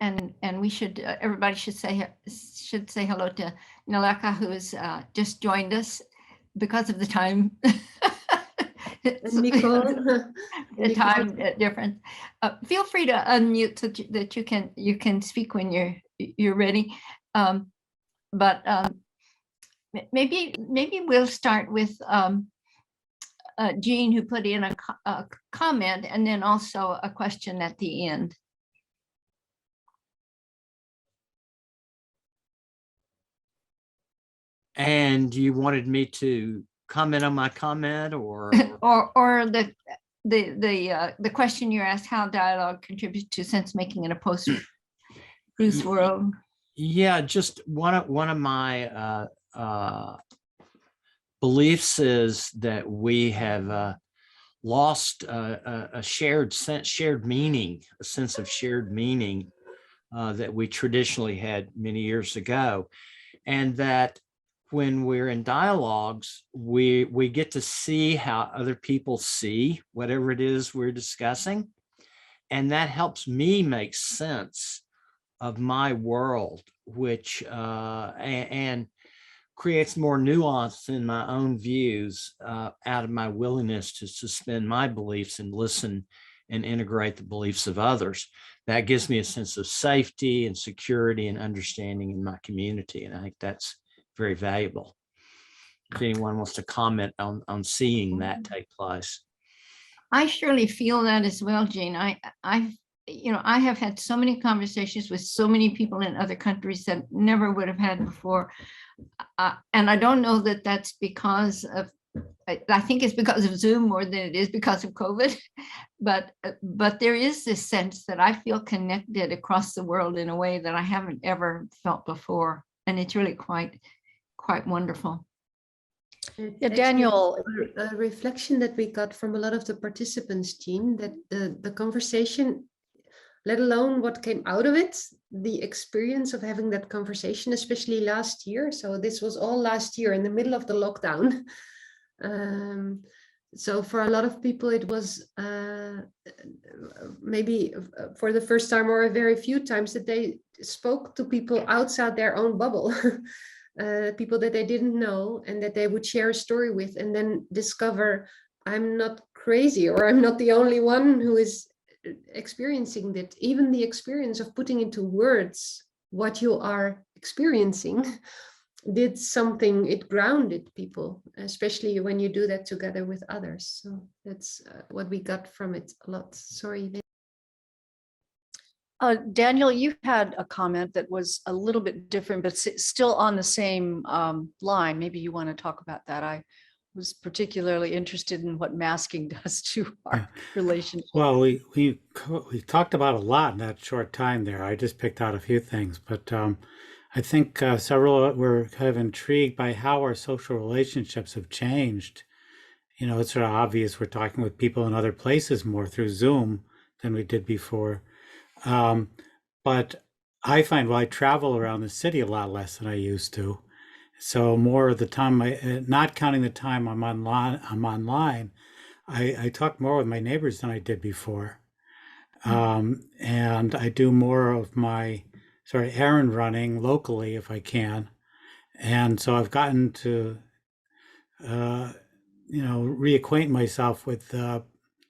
and we should everybody should say hello to Naleka, who's just joined us because of the time. Nicole, The time difference. Feel free to unmute so that you can speak when you're ready. But maybe we'll start with Jean, who put in a comment, and then also a question at the end. And you wanted me to comment on my comment, or the question you asked, how dialogue contributes to sense making in a post-truth world. Yeah, just one of my beliefs is that we have lost a shared meaning, a sense of shared meaning that we traditionally had many years ago, and that when we're in dialogues, we get to see how other people see whatever it is we're discussing, and that helps me make sense of my world, which and creates more nuance in my own views out of my willingness to suspend my beliefs and listen and integrate the beliefs of others. That gives me a sense of safety and security and understanding in my community, and I think that's very valuable. If anyone wants to comment on seeing that take place. I surely feel that as well, Jean. I have had so many conversations with so many people in other countries that never would have had before. And I don't know that that's because of, I think it's because of Zoom more than it is because of COVID. But there is this sense that I feel connected across the world in a way that I haven't ever felt before. And it's really quite wonderful. Yeah, Daniel. A reflection that we got from a lot of the participants, Jean, that the conversation, let alone what came out of it, the experience of having that conversation, especially last year. So this was all last year in the middle of the lockdown. So for a lot of people, it was maybe for the first time or a very few times that they spoke to people outside their own bubble. People that they didn't know and that they would share a story with, and then discover I'm not crazy, or I'm not the only one who is experiencing that. Even the experience of putting into words what you are experiencing did something, it grounded people, especially when you do that together with others. So that's what we got from it a lot. Sorry. Daniel, you had a comment that was a little bit different, but still on the same line. Maybe you want to talk about that. I was particularly interested in what masking does to our relationship. Well, we talked about a lot in that short time there. I just picked out a few things, but I think several were kind of intrigued by how our social relationships have changed. It's sort of obvious we're talking with people in other places more through Zoom than we did before. But I find, I travel around the city a lot less than I used to. So more of the time, not counting the time I'm online, I talk more with my neighbors than I did before. And I do more of my errand running locally if I can. And so I've gotten to, reacquaint myself with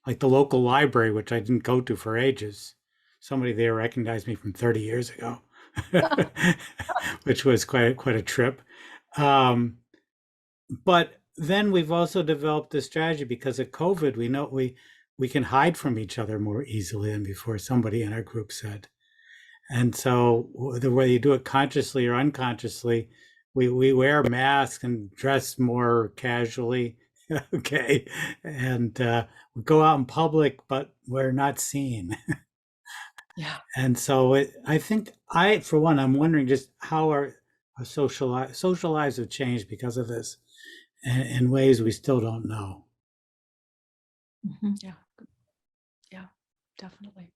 like the local library, which I didn't go to for ages. Somebody there recognized me from 30 years ago, which was quite a trip. But then we've also developed this strategy because of COVID. We we can hide from each other more easily than before, somebody in our group said. And so whether you do it consciously or unconsciously, we wear masks and dress more casually, okay, and we go out in public, but we're not seen. Yeah. And so I think for one, I'm wondering just how our social lives have changed because of this, in ways we still don't know. Yeah. Yeah, definitely.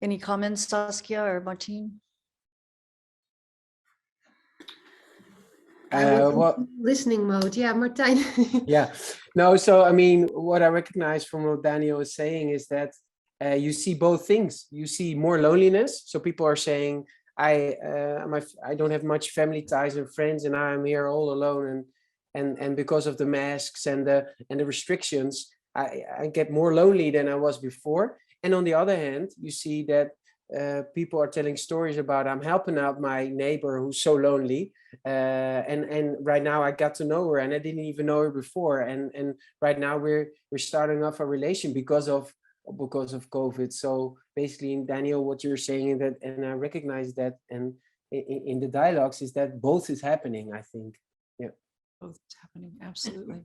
Any comments, Saskia or Martijn? Well, Listening mode. Yeah, Martijn. yeah, no, so I mean, what I recognize from what Daniel is saying is that you see both things. You see more loneliness. So people are saying, I don't have much family ties and friends, and I'm here all alone. And because of the masks and the restrictions, I get more lonely than I was before. And on the other hand, you see that people are telling stories about, I'm helping out my neighbor who's so lonely. And right now I got to know her, and I didn't even know her before. And right now we're starting off a relation because of COVID. So basically, in Daniel, what you're saying, that, and I recognize that, and in the dialogues, is that both is happening, I think. Yeah, Both is happening, absolutely.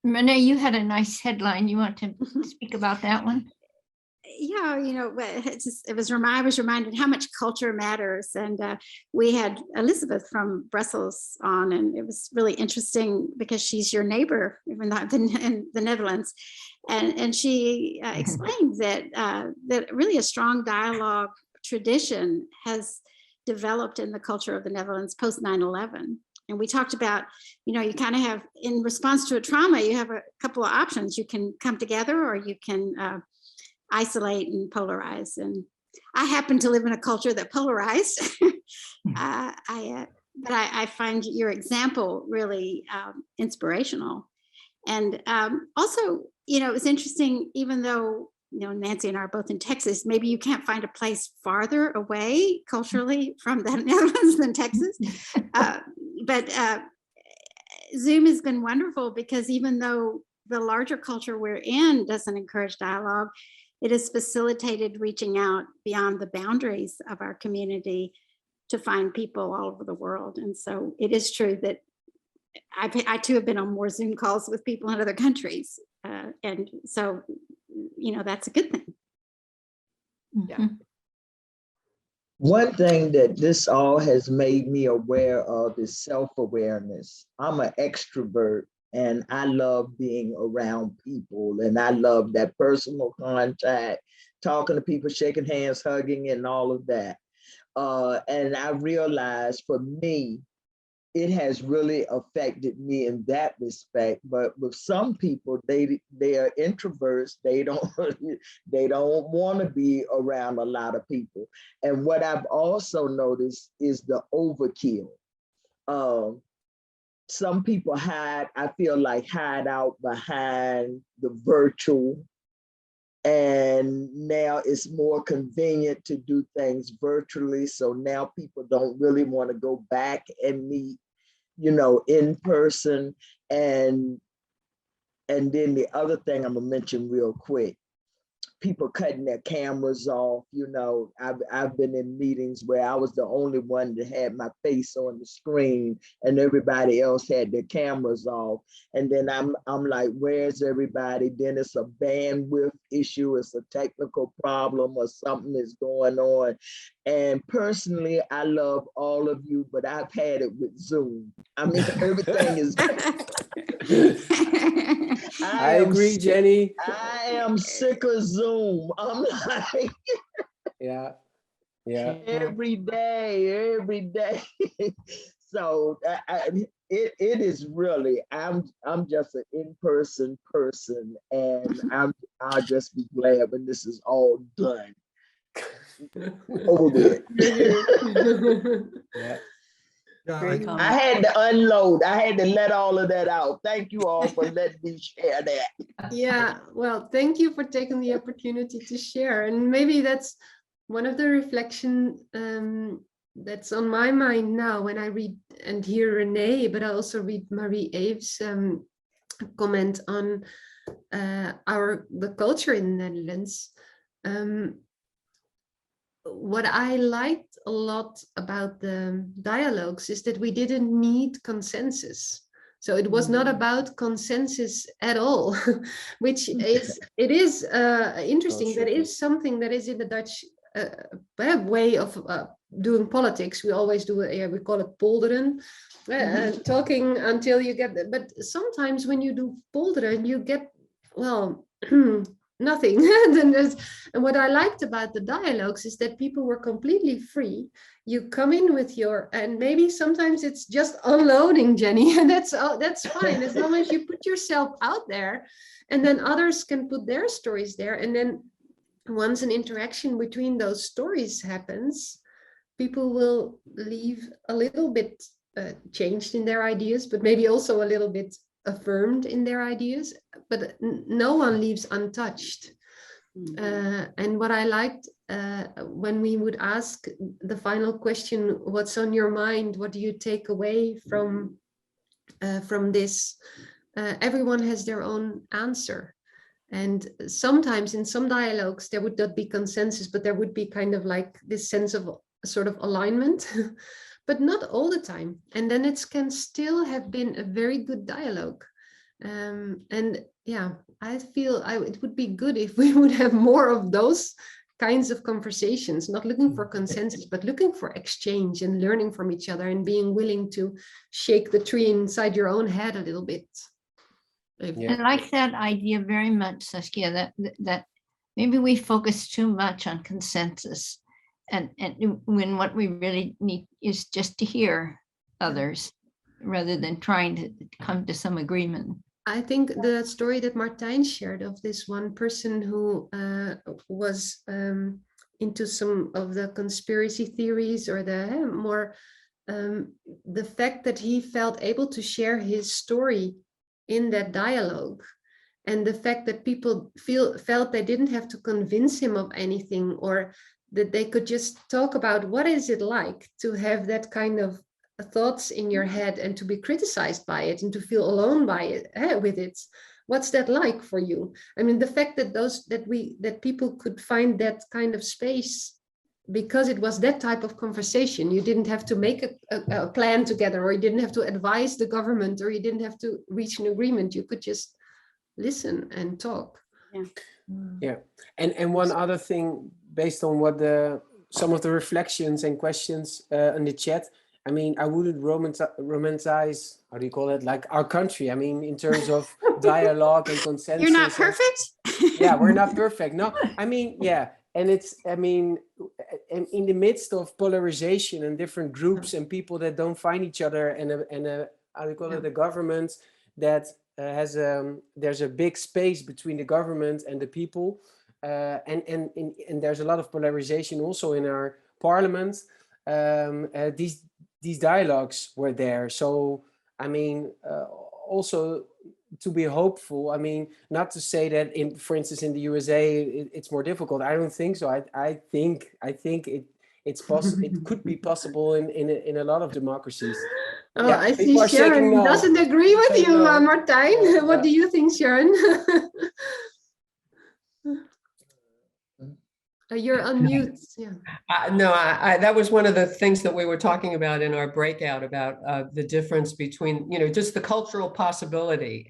Renee, you had a nice headline. You want to speak about that one? Yeah, I was reminded how much culture matters. And we had Elizabeth from Brussels on, and it was really interesting because she's your neighbor, even though I've been in the Netherlands. And she explained that really a strong dialogue tradition has developed in the culture of the Netherlands post 9/11. And we talked about, you kind of have, in response to a trauma, you have a couple of options. You can come together, or you can isolate and polarize. And I happen to live in a culture that polarized. But I find your example really inspirational. And also, it was interesting, even though, Nancy and I are both in Texas, maybe you can't find a place farther away culturally from the Netherlands than Texas. But Zoom has been wonderful, because even though the larger culture we're in doesn't encourage dialogue, it has facilitated reaching out beyond the boundaries of our community to find people all over the world. And so it is true that I too have been on more Zoom calls with people in other countries. And so, that's a good thing. Yeah. One thing that this all has made me aware of is self-awareness. I'm an extrovert, and I love being around people, and I love that personal contact, talking to people, shaking hands, hugging, and all of that. And I realized, for me, it has really affected me in that respect. But with some people, they are introverts. They don't want to be around a lot of people. And what I've also noticed is the overkill. Some people hide out behind the virtual. And now it's more convenient to do things virtually. So now people don't really want to go back and meet, in person. And then the other thing I'm gonna mention real quick, people cutting their cameras off. I've been in meetings where I was the only one that had my face on the screen, and everybody else had their cameras off. And then I'm like, where's everybody? Then it's a bandwidth issue, it's a technical problem, or something is going on. And personally, I love all of you, but I've had it with Zoom. I mean, everything is I agree, Jenny. I am sick of Zoom. I'm like, Yeah. every day. So it is really, I'm just an in-person person, and I'll just be glad when this is all done. Over with. Yeah. Great I comment. had to unload. I had to let all of that out. Thank you all for letting me share that. Yeah, well, thank you for taking the opportunity to share. And maybe that's one of the reflection that's on my mind now when I read and hear Renee, but I also read Marie Eve's comment on the culture in the Netherlands. What I liked a lot about the dialogues is that we didn't need consensus. So it was not about consensus at all, which is interesting. That is something that is in the Dutch way of doing politics. We always do we call it polderen, talking until you get. But sometimes when you do polderen, you get, well, nothing. And what I liked about the dialogues is that people were completely free. You come in with and maybe sometimes it's just unloading, Jenny, and that's fine, as long as you put yourself out there, and then others can put their stories there. And then once an interaction between those stories happens, people will leave a little bit changed in their ideas, but maybe also a little bit affirmed in their ideas, but no one leaves untouched. And what I liked when we would ask the final question, what's on your mind? What do you take away from this? Everyone has their own answer. And sometimes in some dialogues, there would not be consensus, but there would be kind of like this sense of sort of alignment, but not all the time. And then it can still have been a very good dialogue. And yeah, I feel it would be good if we would have more of those kinds of conversations, not looking for consensus, but looking for exchange and learning from each other and being willing to shake the tree inside your own head a little bit. I like that idea very much, Saskia, that maybe we focus too much on consensus, and when what we really need is just to hear others rather than trying to come to some agreement. I think the story that Martijn shared of this one person who was into some of the conspiracy theories, or the more the fact that he felt able to share his story in that dialogue, and the fact that people felt they didn't have to convince him of anything, or that they could just talk about what is it like to have that kind of thoughts in your head and to be criticized by it and to feel alone by it, with it. What's that like for you? I mean, the fact that that people could find that kind of space because it was that type of conversation. You didn't have to make a plan together, or you didn't have to advise the government, or you didn't have to reach an agreement. You could just listen and talk. Yeah. And one other thing, based on what some of the reflections and questions in the chat, I mean, I wouldn't romanticize, how do you call it, like our country. I mean, in terms of dialogue and consensus. You're not perfect? Yeah, we're not perfect. No, I mean, yeah. And it's, I mean, in the midst of polarization and different groups and people that don't find each other, and how do you call it, a government that there's a big space between the government and the people. And there's a lot of polarization also in our parliament. These dialogues were there. So, I mean, also to be hopeful. I mean, not to say that, for instance, in the USA, it's more difficult. I don't think so. I think it's possible. It could be possible in a lot of democracies. Oh, yeah, I see Sharon doesn't agree with you, Martijn. What do you think, Sharon? You're on mute. Yeah. No, that was one of the things that we were talking about in our breakout, about the difference between, just the cultural possibility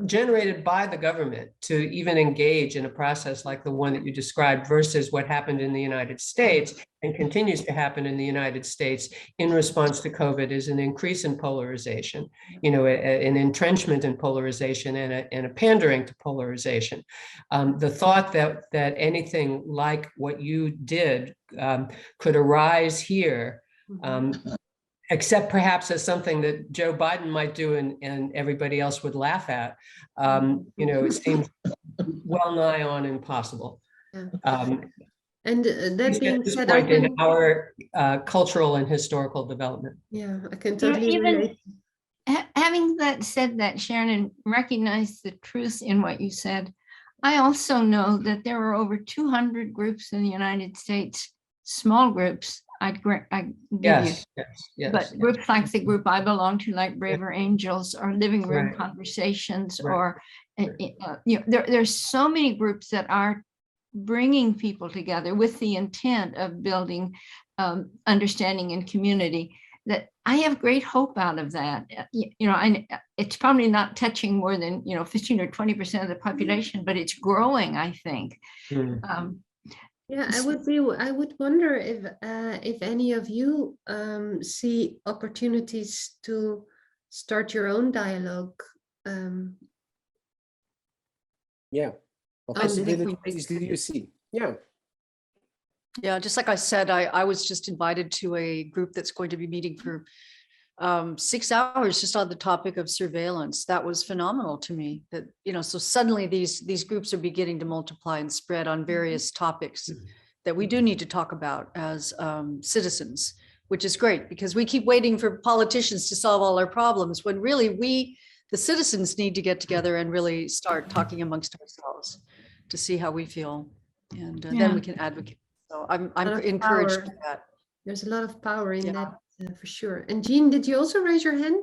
generated by the government to even engage in a process like the one that you described, versus what happened in the United States and continues to happen in the United States in response to COVID, is an increase in polarization, an entrenchment in polarization and a pandering to polarization. The thought that anything like what you did could arise here, except perhaps as something that Joe Biden might do and everybody else would laugh at, it seems well nigh on impossible. And that being said, in our cultural and historical development. Yeah, I can totally relate. Having said that, Sharon, and recognize the truth in what you said, I also know that there are over 200 groups in the United States, small groups I give you. Yes, yes, But yes. groups like the group I belong to, like Braver Angels or Living Room Right. Conversations, Right. or there's so many groups that are bringing people together with the intent of building understanding and community, that I have great hope out of that. It's probably not touching more than 15 or 20% of the population, but it's growing, I think. Yeah, I would wonder if any of you see opportunities to start your own dialogue. Yeah. What I think possibilities do you see? Yeah. Yeah, just like I said, I was just invited to a group that's going to be meeting for 6 hours just on the topic of surveillance. That was phenomenal to me. That, so suddenly these groups are beginning to multiply and spread on various topics that we do need to talk about as citizens, which is great, because we keep waiting for politicians to solve all our problems, when really the citizens need to get together and really start talking amongst ourselves to see how we feel, and then we can advocate. So I'm encouraged by that. There's a lot of power in Yeah. that, for sure. And Jean, did you also raise your hand?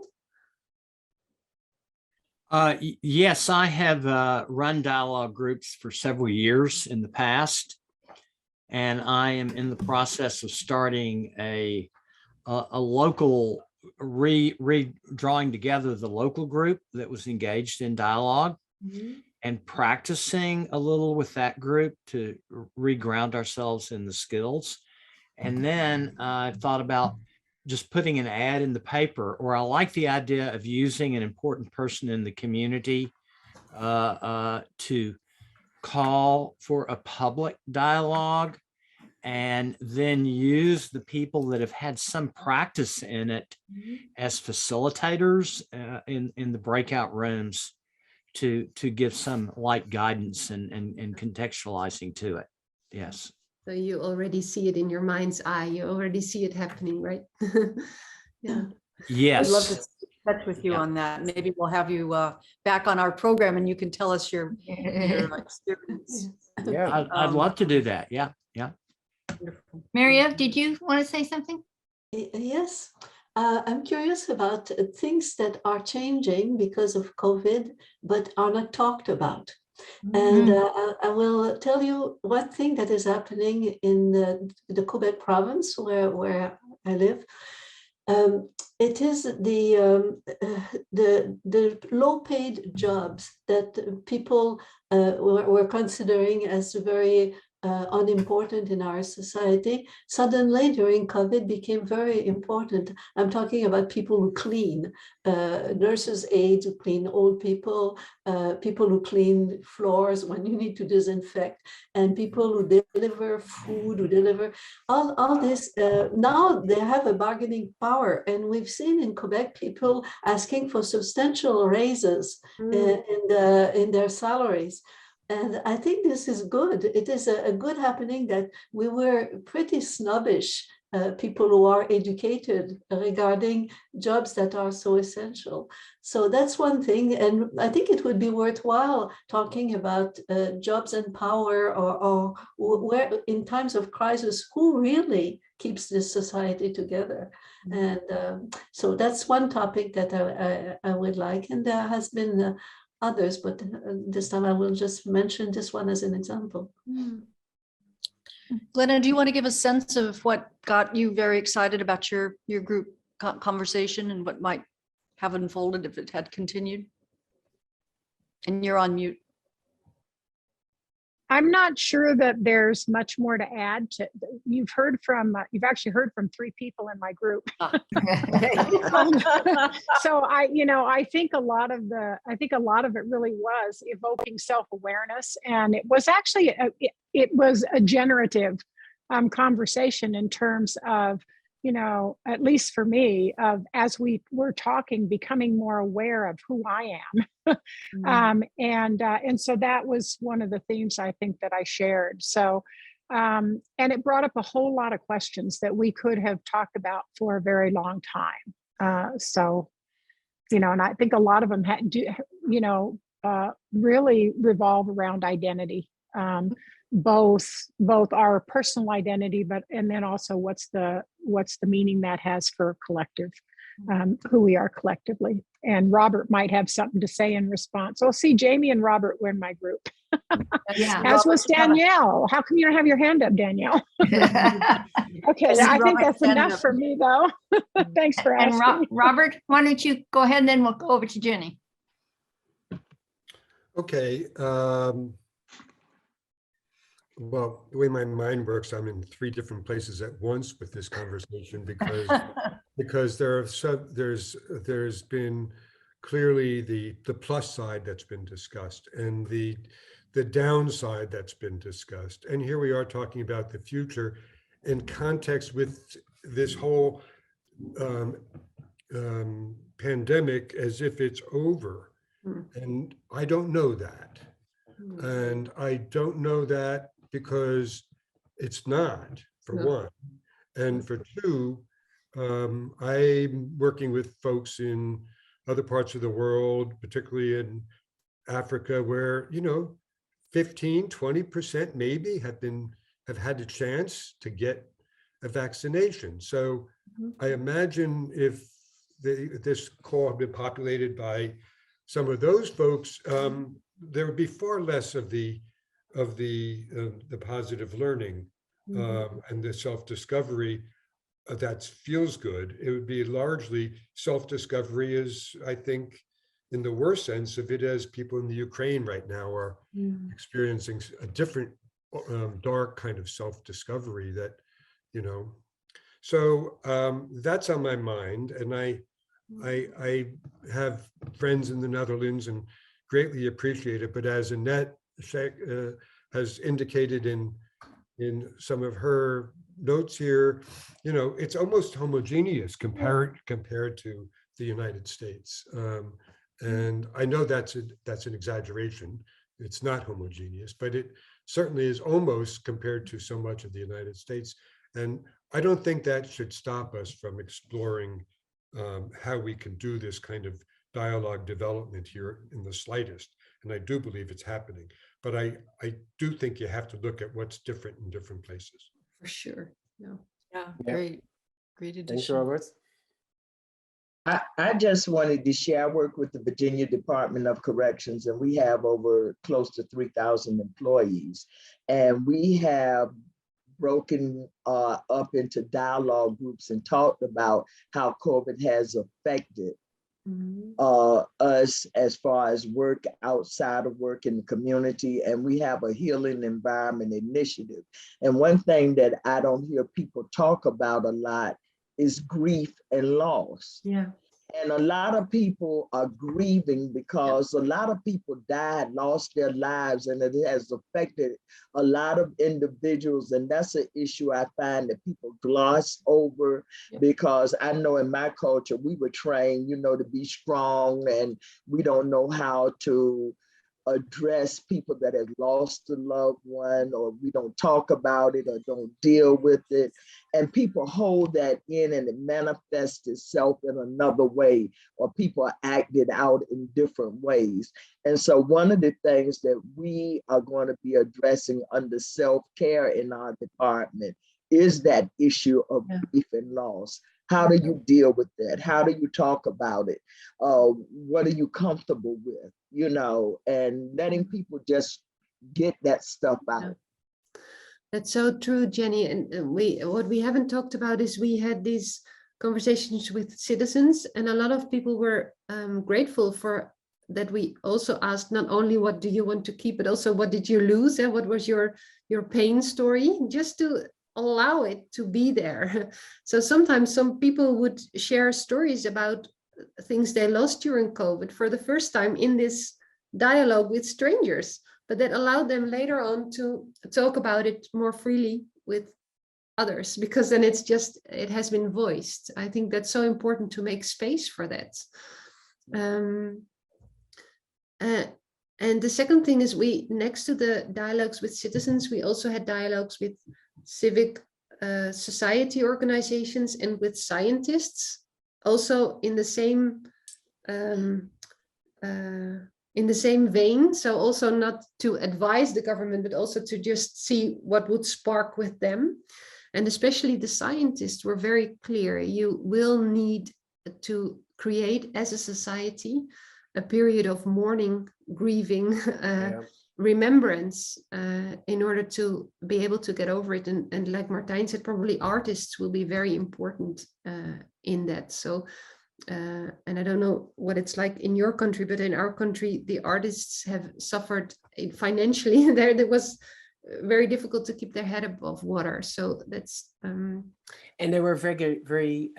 Yes, I have run dialogue groups for several years in the past, and I am in the process of starting a local drawing together the local group that was engaged in dialogue, and practicing a little with that group to reground ourselves in the skills. And then I thought about just putting an ad in the paper, or I like the idea of using an important person in the community to call for a public dialogue, and then use the people that have had some practice in it as facilitators in the breakout rooms to give some light guidance and contextualizing to it. Yes. So you already see it in your mind's eye. You already see it happening, right? Yeah. Yes. I'd love to touch with you on that. Maybe we'll have you back on our program, and you can tell us your experience. Yeah. I'd love to do that. Yeah. Yeah. Mary-Eve, did you want to say something? Yes, I'm curious about things that are changing because of COVID, but are not talked about. And I will tell you one thing that is happening in the Quebec province where I live. It is the low-paid jobs that people were considering as very unimportant in our society. Suddenly, during COVID, became very important. I'm talking about people who clean, nurses, aides who clean old people, people who clean floors when you need to disinfect, and people who deliver food, who deliver all this. Now they have a bargaining power, and we've seen in Quebec people asking for substantial raises in their salaries. And I think this is good. It is a good happening that we were pretty snobbish, people who are educated, regarding jobs that are so essential. So that's one thing. And I think it would be worthwhile talking about jobs and power, or where in times of crisis, who really keeps this society together. And so that's one topic that I would like. And there has been others, but this time I will just mention this one as an example. Glenna, do you want to give a sense of what got you very excited about your group conversation, and what might have unfolded if it had continued? And you're on mute. I'm not sure that there's much more to add to. You've actually heard from 3 people in my group. So I think a lot of it really was evoking self-awareness, and it was actually it was a generative conversation in terms of, at least for me, of, as we were talking, becoming more aware of who I am. And so that was one of the themes I think that I shared. So, and it brought up a whole lot of questions that we could have talked about for a very long time. So, and I think a lot of them really revolve around identity. both our personal identity, and then also what's the meaning that has for collective, who we are collectively. And Robert might have something to say in response. Oh, see, Jamie and Robert were in my group. Yeah. As was Danielle. How come you don't have your hand up, Danielle? Okay, I think that's enough for me, though. Thanks for And asking. Robert, why don't you go ahead and then we'll go over to Jenny. Okay. Well, the way my mind works, I'm in 3 different places at once with this conversation because there's been clearly the plus side that's been discussed and the downside that's been discussed. And here we are talking about the future in context with this whole pandemic as if it's over. And I don't know that. And I don't know that because it's not, for one. And for two, I'm working with folks in other parts of the world, particularly in Africa, where, 15, 20% maybe have had a chance to get a vaccination. So I imagine if this call had been populated by some of those folks, there would be far less of the positive learning and the self-discovery that feels good. It would be largely self-discovery, as I think, in the worst sense of it, as people in the Ukraine right now are experiencing a different dark kind of self-discovery that, So that's on my mind, and I have friends in the Netherlands and greatly appreciate it. But as Annette has indicated in some of her notes here, it's almost homogeneous compared to the United States. And I know that's an exaggeration. It's not homogeneous, but it certainly is almost compared to so much of the United States. And I don't think that should stop us from exploring how we can do this kind of dialogue development here in the slightest. And I do believe it's happening, but I do think you have to look at what's different in different places. For sure. Yeah, great addition. Thanks, Robert. I just wanted to share, I work with the Virginia Department of Corrections, and we have over close to 3,000 employees. And we have broken up into dialogue groups and talked about how COVID has affected us as far as work outside of work in the community. And we have a healing environment initiative. And one thing that I don't hear people talk about a lot is grief and loss. Yeah. And a lot of people are grieving because a lot of people died, lost their lives, and it has affected a lot of individuals. And that's an issue I find that people gloss over, because I know in my culture, we were trained, to be strong, and we don't know how to address people that have lost a loved one, or we don't talk about it or don't deal with it. And people hold that in and it manifests itself in another way, or people act it out in different ways. And so one of the things that we are going to be addressing under self-care in our department is that issue of grief and loss. How do you deal with that? How do you talk about it? What are you comfortable with? And letting people just get that stuff out. That's so true, Jenny. And what we haven't talked about is we had these conversations with citizens, and a lot of people were grateful for that. We also asked not only what do you want to keep, but also what did you lose, and what was your pain story, just to allow it to be there. So sometimes some people would share stories about things they lost during COVID for the first time in this dialogue with strangers, but that allowed them later on to talk about it more freely with others, because then it has been voiced. I think that's so important to make space for that. And the second thing is, next to the dialogues with citizens, we also had dialogues with civic society organizations and with scientists, also in the same in the same vein. So also not to advise the government, but also to just see what would spark with them. And especially the scientists were very clear. You will need to create as a society a period of mourning, grieving, remembrance in order to be able to get over it. And like Martijn said, probably artists will be very important in that. So, and I don't know what it's like in your country, but in our country, the artists have suffered financially. There was very difficult to keep their head above water. So that's... And they were very, very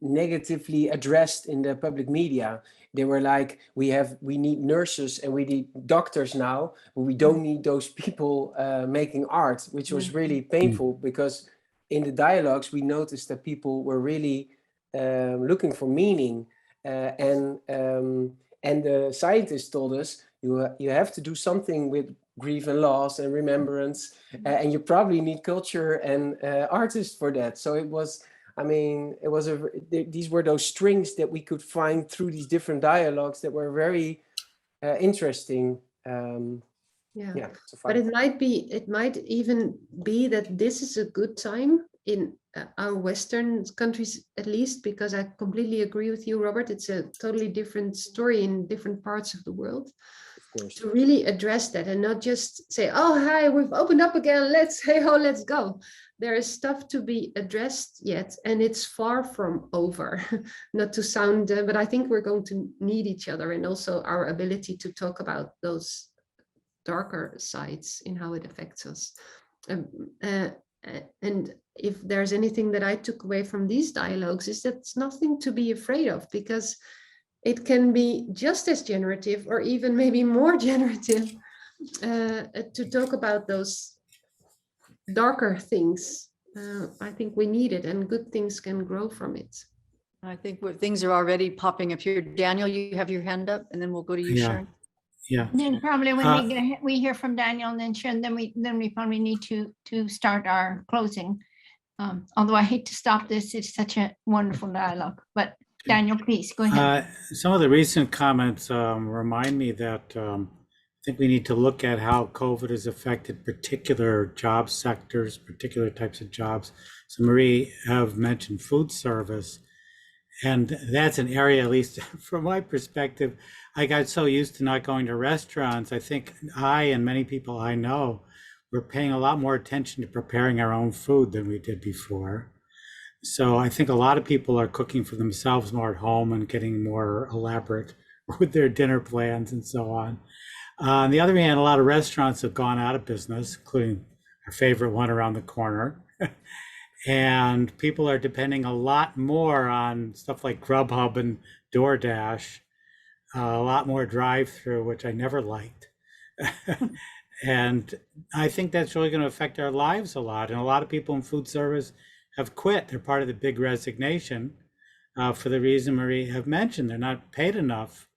negatively addressed in the public media. They were like, we need nurses and we need doctors now, but we don't need those people making art, which was really painful, because in the dialogues we noticed that people were really looking for meaning, and the scientists told us you have to do something with grief and loss and remembrance, and you probably need culture and artists for that. So it was, I mean, it was these were those strings that we could find through these different dialogues that were very interesting. But it might even be that this is a good time in our Western countries, at least, because I completely agree with you, Robert. It's a totally different story in different parts of the world. To really address that and not just say, oh, hi, we've opened up again, let's go. There is stuff to be addressed yet, and it's far from over. Not to sound, but I think we're going to need each other, and also our ability to talk about those darker sides in how it affects us. And if there's anything that I took away from these dialogues, is that it's nothing to be afraid of, because it can be just as generative, or even maybe more generative, to talk about those darker things. I think we need it, and good things can grow from it. I think things are already popping up here. Daniel, you have your hand up, and then we'll go to you, Sharon. Yeah. And then probably when we hear from Daniel and then Sharon, then we probably need to start our closing. Although I hate to stop this, it's such a wonderful dialogue. But Daniel, please go ahead. Some of the recent comments remind me that I think we need to look at how COVID has affected particular job sectors, particular types of jobs. So Marie have mentioned food service, and that's an area, at least from my perspective, I got so used to not going to restaurants. I think I and many people I know we're paying a lot more attention to preparing our own food than we did before. So I think a lot of people are cooking for themselves more at home and getting more elaborate with their dinner plans and so on. On the other hand, a lot of restaurants have gone out of business, including our favorite one around the corner. And people are depending a lot more on stuff like Grubhub and DoorDash, a lot more drive-through, which I never liked. And I think that's really going to affect our lives a lot. And a lot of people in food service have quit. They're part of the big resignation for the reason Marie have mentioned. They're not paid enough.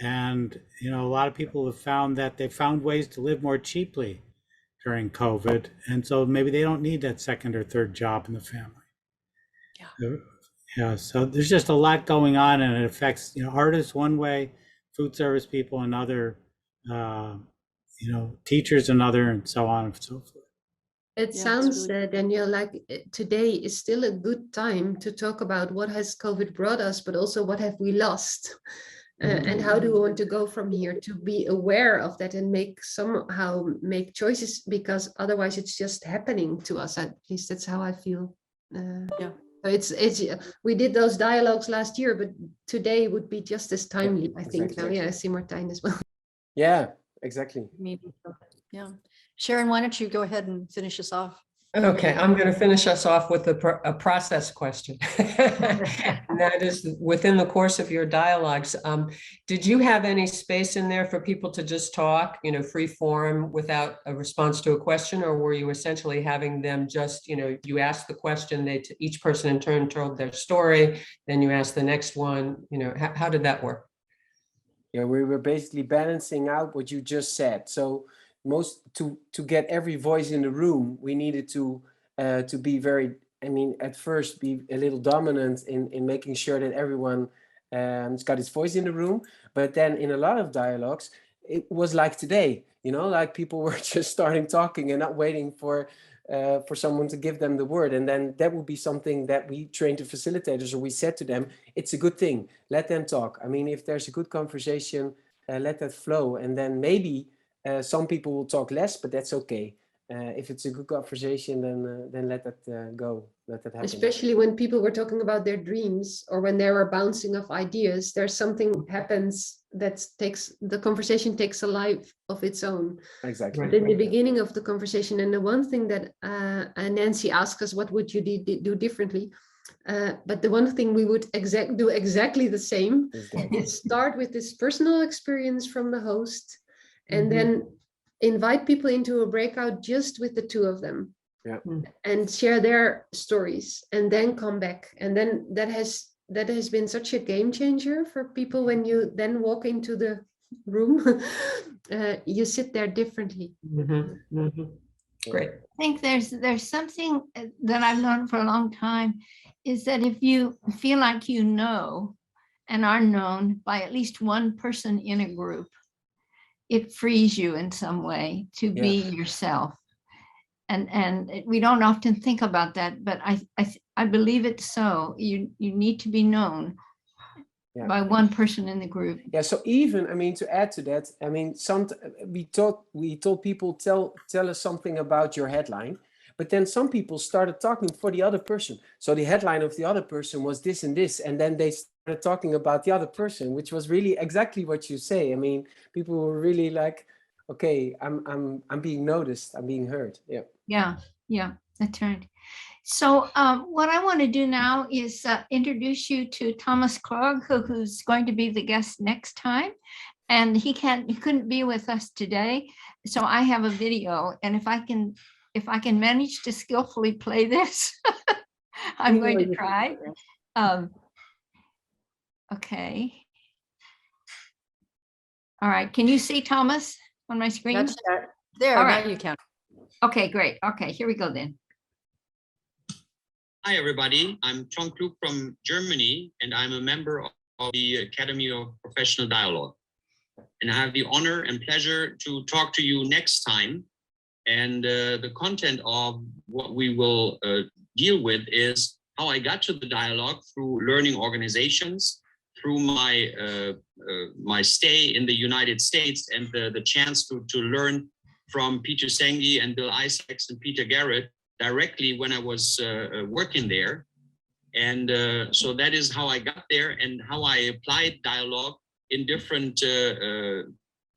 And, you know, a lot of people have found that they found ways to live more cheaply during COVID. And so maybe they don't need that second or third job in the family. Yeah. So there's just a lot going on, and it affects, you know, artists one way, food service people another, you know, teachers another, and so on and so forth. It sounds, Daniel, like today is still a good time to talk about what has COVID brought us, but also what have we lost, and how do we want to go from here, to be aware of that and somehow make choices, because otherwise it's just happening to us. At least that's how I feel. So it's we did those dialogues last year, but today would be just as timely, I think. Exactly. Now, I see Martijn as well. Yeah, exactly. Yeah. Sharon, why don't you go ahead and finish us off? Okay, I'm going to finish us off with a process question. And that is, within the course of your dialogues, did you have any space in there for people to just talk, you know, free form without a response to a question? Or were you essentially having them just, you know, you asked the question, each person in turn told their story, then you asked the next one, you know, how did that work? Yeah, we were basically balancing out what you just said. So to get every voice in the room, we needed to be very, I mean, at first be a little dominant in making sure that everyone it's got its voice in the room. But then in a lot of dialogues, it was like today, you know, like people were just starting talking and not waiting for someone to give them the word. And then that would be something that we train to facilitators, or we said to them, it's a good thing, let them talk. I mean, if there's a good conversation, let that flow. And then maybe some people will talk less, but that's okay. If it's a good conversation, then let that go, let that happen. Especially when people were talking about their dreams, or when they were bouncing off ideas, there's something happens that takes, the conversation takes a life of its own. Exactly. But in the beginning of the conversation, and the one thing that Nancy asked us, what would you do differently? But the one thing we would do exactly the same is start with this personal experience from the host, and then invite people into a breakout just with the two of them, and share their stories, and then come back. And then that has been such a game changer for people. When you then walk into the room, you sit there differently. Great. I think there's something that I've learned for a long time, is that if you feel like you know and are known by at least one person in a group, it frees you in some way to be yourself. And we don't often think about that, but I believe it's so. You need to be known by one person in the group. Yeah. So even, I mean, to add to that, I mean, we told people, tell us something about your headline, but then some people started talking for the other person. So the headline of the other person was this and this, and then they started talking about the other person, which was really exactly what you say. I mean, people were really like, okay, I'm being noticed, I'm being heard. Yeah, that's right. So what I want to do now is introduce you to Thomas Krog, who's going to be the guest next time. And he couldn't be with us today. So I have a video, and if I can manage to skillfully play this, I'm going to try. Okay. All right. Can you see Thomas on my screen? There, all now right. you can. Okay, great. Okay, here we go then. Hi, everybody. I'm Tom Klug from Germany, and I'm a member of the Academy of Professional Dialogue. And I have the honor and pleasure to talk to you next time. And the content of what we will deal with is how I got to the dialogue through learning organizations, through my stay in the United States, and the chance to learn from Peter Senge and Bill Isaacs and Peter Garrett directly when I was working there. And so that is how I got there, and how I applied dialogue in different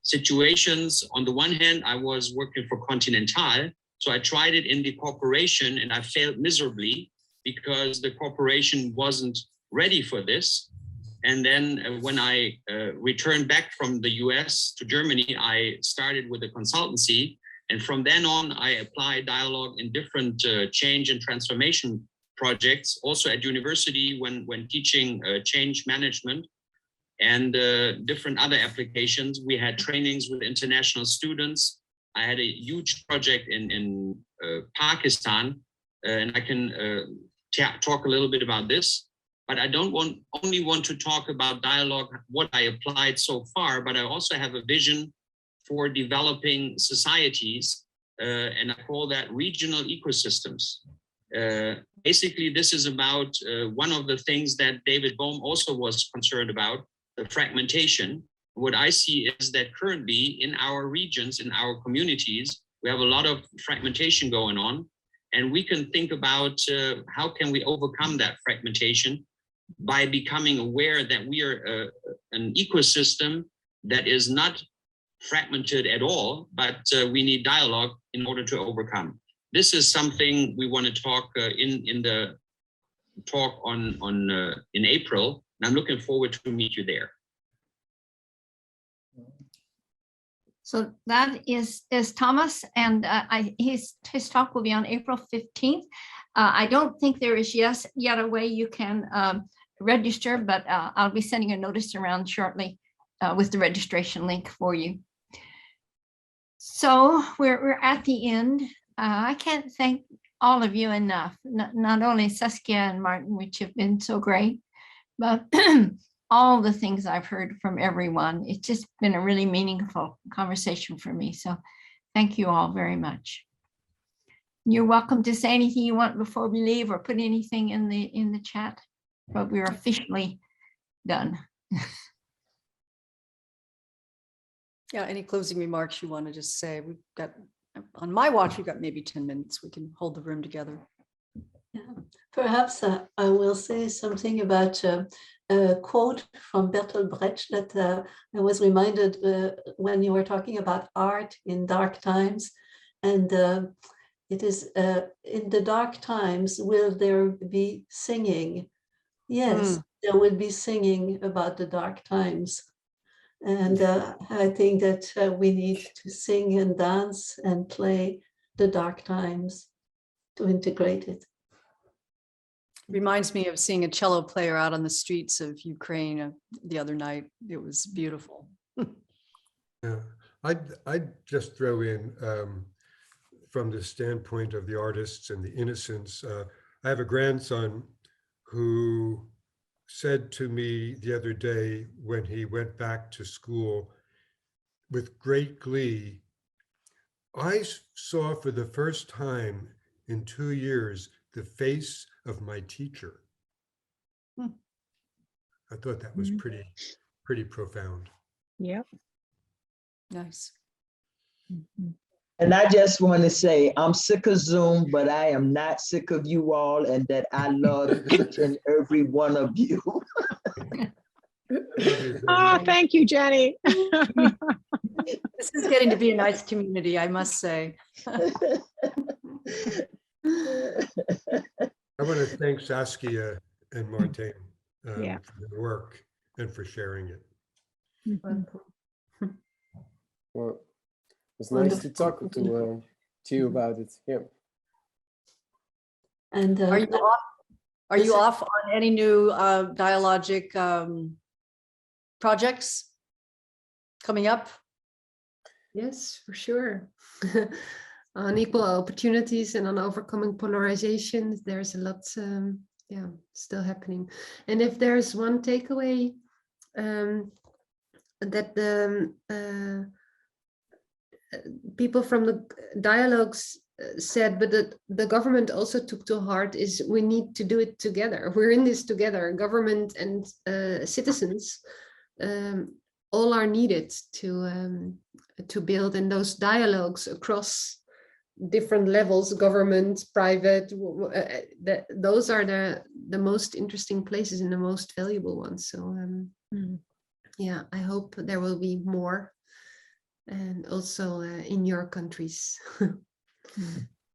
situations. On the one hand, I was working for Continental, so I tried it in the corporation, and I failed miserably because the corporation wasn't ready for this. And then when I returned back from the US to Germany, I started with a consultancy. And from then on, I applied dialogue in different change and transformation projects, also at university when teaching change management, and different other applications. We had trainings with international students. I had a huge project in Pakistan, and I can talk a little bit about this. But I don't only want to talk about dialogue, what I applied so far, but I also have a vision for developing societies, and I call that regional ecosystems. Basically, this is about one of the things that David Bohm also was concerned about, the fragmentation. What I see is that currently in our regions, in our communities, we have a lot of fragmentation going on, and we can think about how can we overcome that fragmentation by becoming aware that we are an ecosystem that is not fragmented at all, but we need dialogue in order to overcome. This is something we want to talk in the talk in April, and I'm looking forward to meet you there. So that is Thomas, and his talk will be on April 15th. I don't think there is yet a way you can register, but I'll be sending a notice around shortly with the registration link for you. So we're at the end. I can't thank all of you enough, not only Saskia and Martijn, which have been so great, but all the things I've heard from everyone. It's just been a really meaningful conversation for me. So thank you all very much. You're welcome to say anything you want before we leave, or put anything in the chat, but we're officially done. Yeah, any closing remarks you want to just say? We've got, on my watch, we've got maybe 10 minutes. We can hold the room together. Yeah. Perhaps I will say something about a quote from Bertolt Brecht that I was reminded when you were talking about art in dark times. And it is, in the dark times, will there be singing? Yes, there will be singing about the dark times. And I think that we need to sing and dance and play the dark times to integrate it. Reminds me of seeing a cello player out on the streets of Ukraine the other night. It was beautiful. Yeah, I'd just throw in, from the standpoint of the artists and the innocence, I have a grandson who said to me the other day when he went back to school with great glee, I saw for the first time in 2 years the face of my teacher. I thought that was pretty profound. Yep. Nice. And I just want to say, I'm sick of Zoom, but I am not sick of you all, and that I love each and every one of you. Oh, thank you, Jenny. This is getting to be a nice community, I must say. I want to thank Saskia and Martijn for their work and for sharing it. Well, it's nice to talk to you about it. Yeah. And are you off on any new dialogic projects coming up? Yes, for sure. On equal opportunities and on overcoming polarization, there's a lot, still happening. And if there's one takeaway that the people from the dialogues said, but that the government also took to heart, is we need to do it together. We're in this together. Government and citizens all are needed to build in those dialogues across different levels, government, private. Those are the most interesting places and the most valuable ones. So yeah, I hope there will be more, and also in your countries.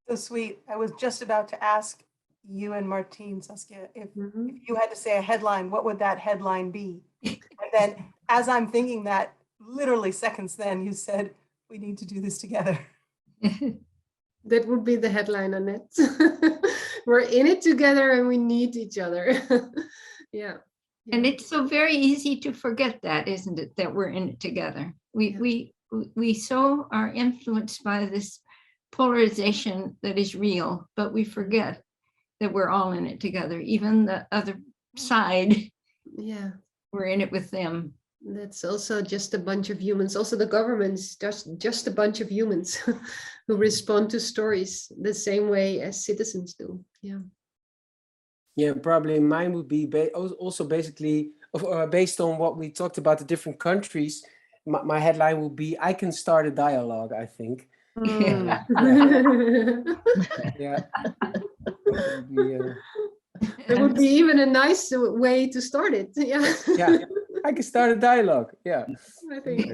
So sweet. I was just about to ask you and Martijn, Saskia, if you had to say a headline, what would that headline be? And then as I'm thinking that, literally seconds then, you said, we need to do this together. That would be the headline, Annette. We're in it together and we need each other. Yeah. And it's so very easy to forget that, isn't it? That we're in it together. We so are influenced by this polarization that is real, but we forget that we're all in it together. Even the other side, we're in it with them. That's also just a bunch of humans. Also, the government's just a bunch of humans who respond to stories the same way as citizens do. Yeah. Yeah, probably mine would be also basically based on what we talked about the different countries. My headline would be, I can start a dialogue, I think. Yeah. Yeah. That would be even a nice way to start it. Yeah. Yeah, I can start a dialogue. Yeah. I think.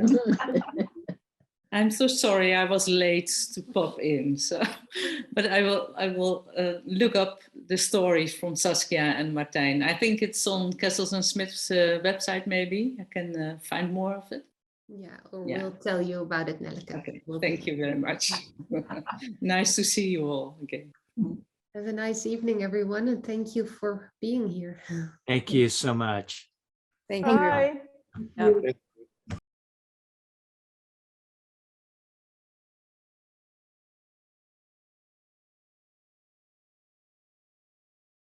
I'm so sorry I was late to pop in. So, but I will look up the stories from Saskia and Martijn. I think it's on Kessels and Smith's website. Maybe I can find more of it. Yeah, or we'll tell you about it, Nelleke. Okay, thank you very much. Nice to see you all again. Have a nice evening, everyone, and thank you for being here. Thank you so much. Thank you. Bye. Yeah.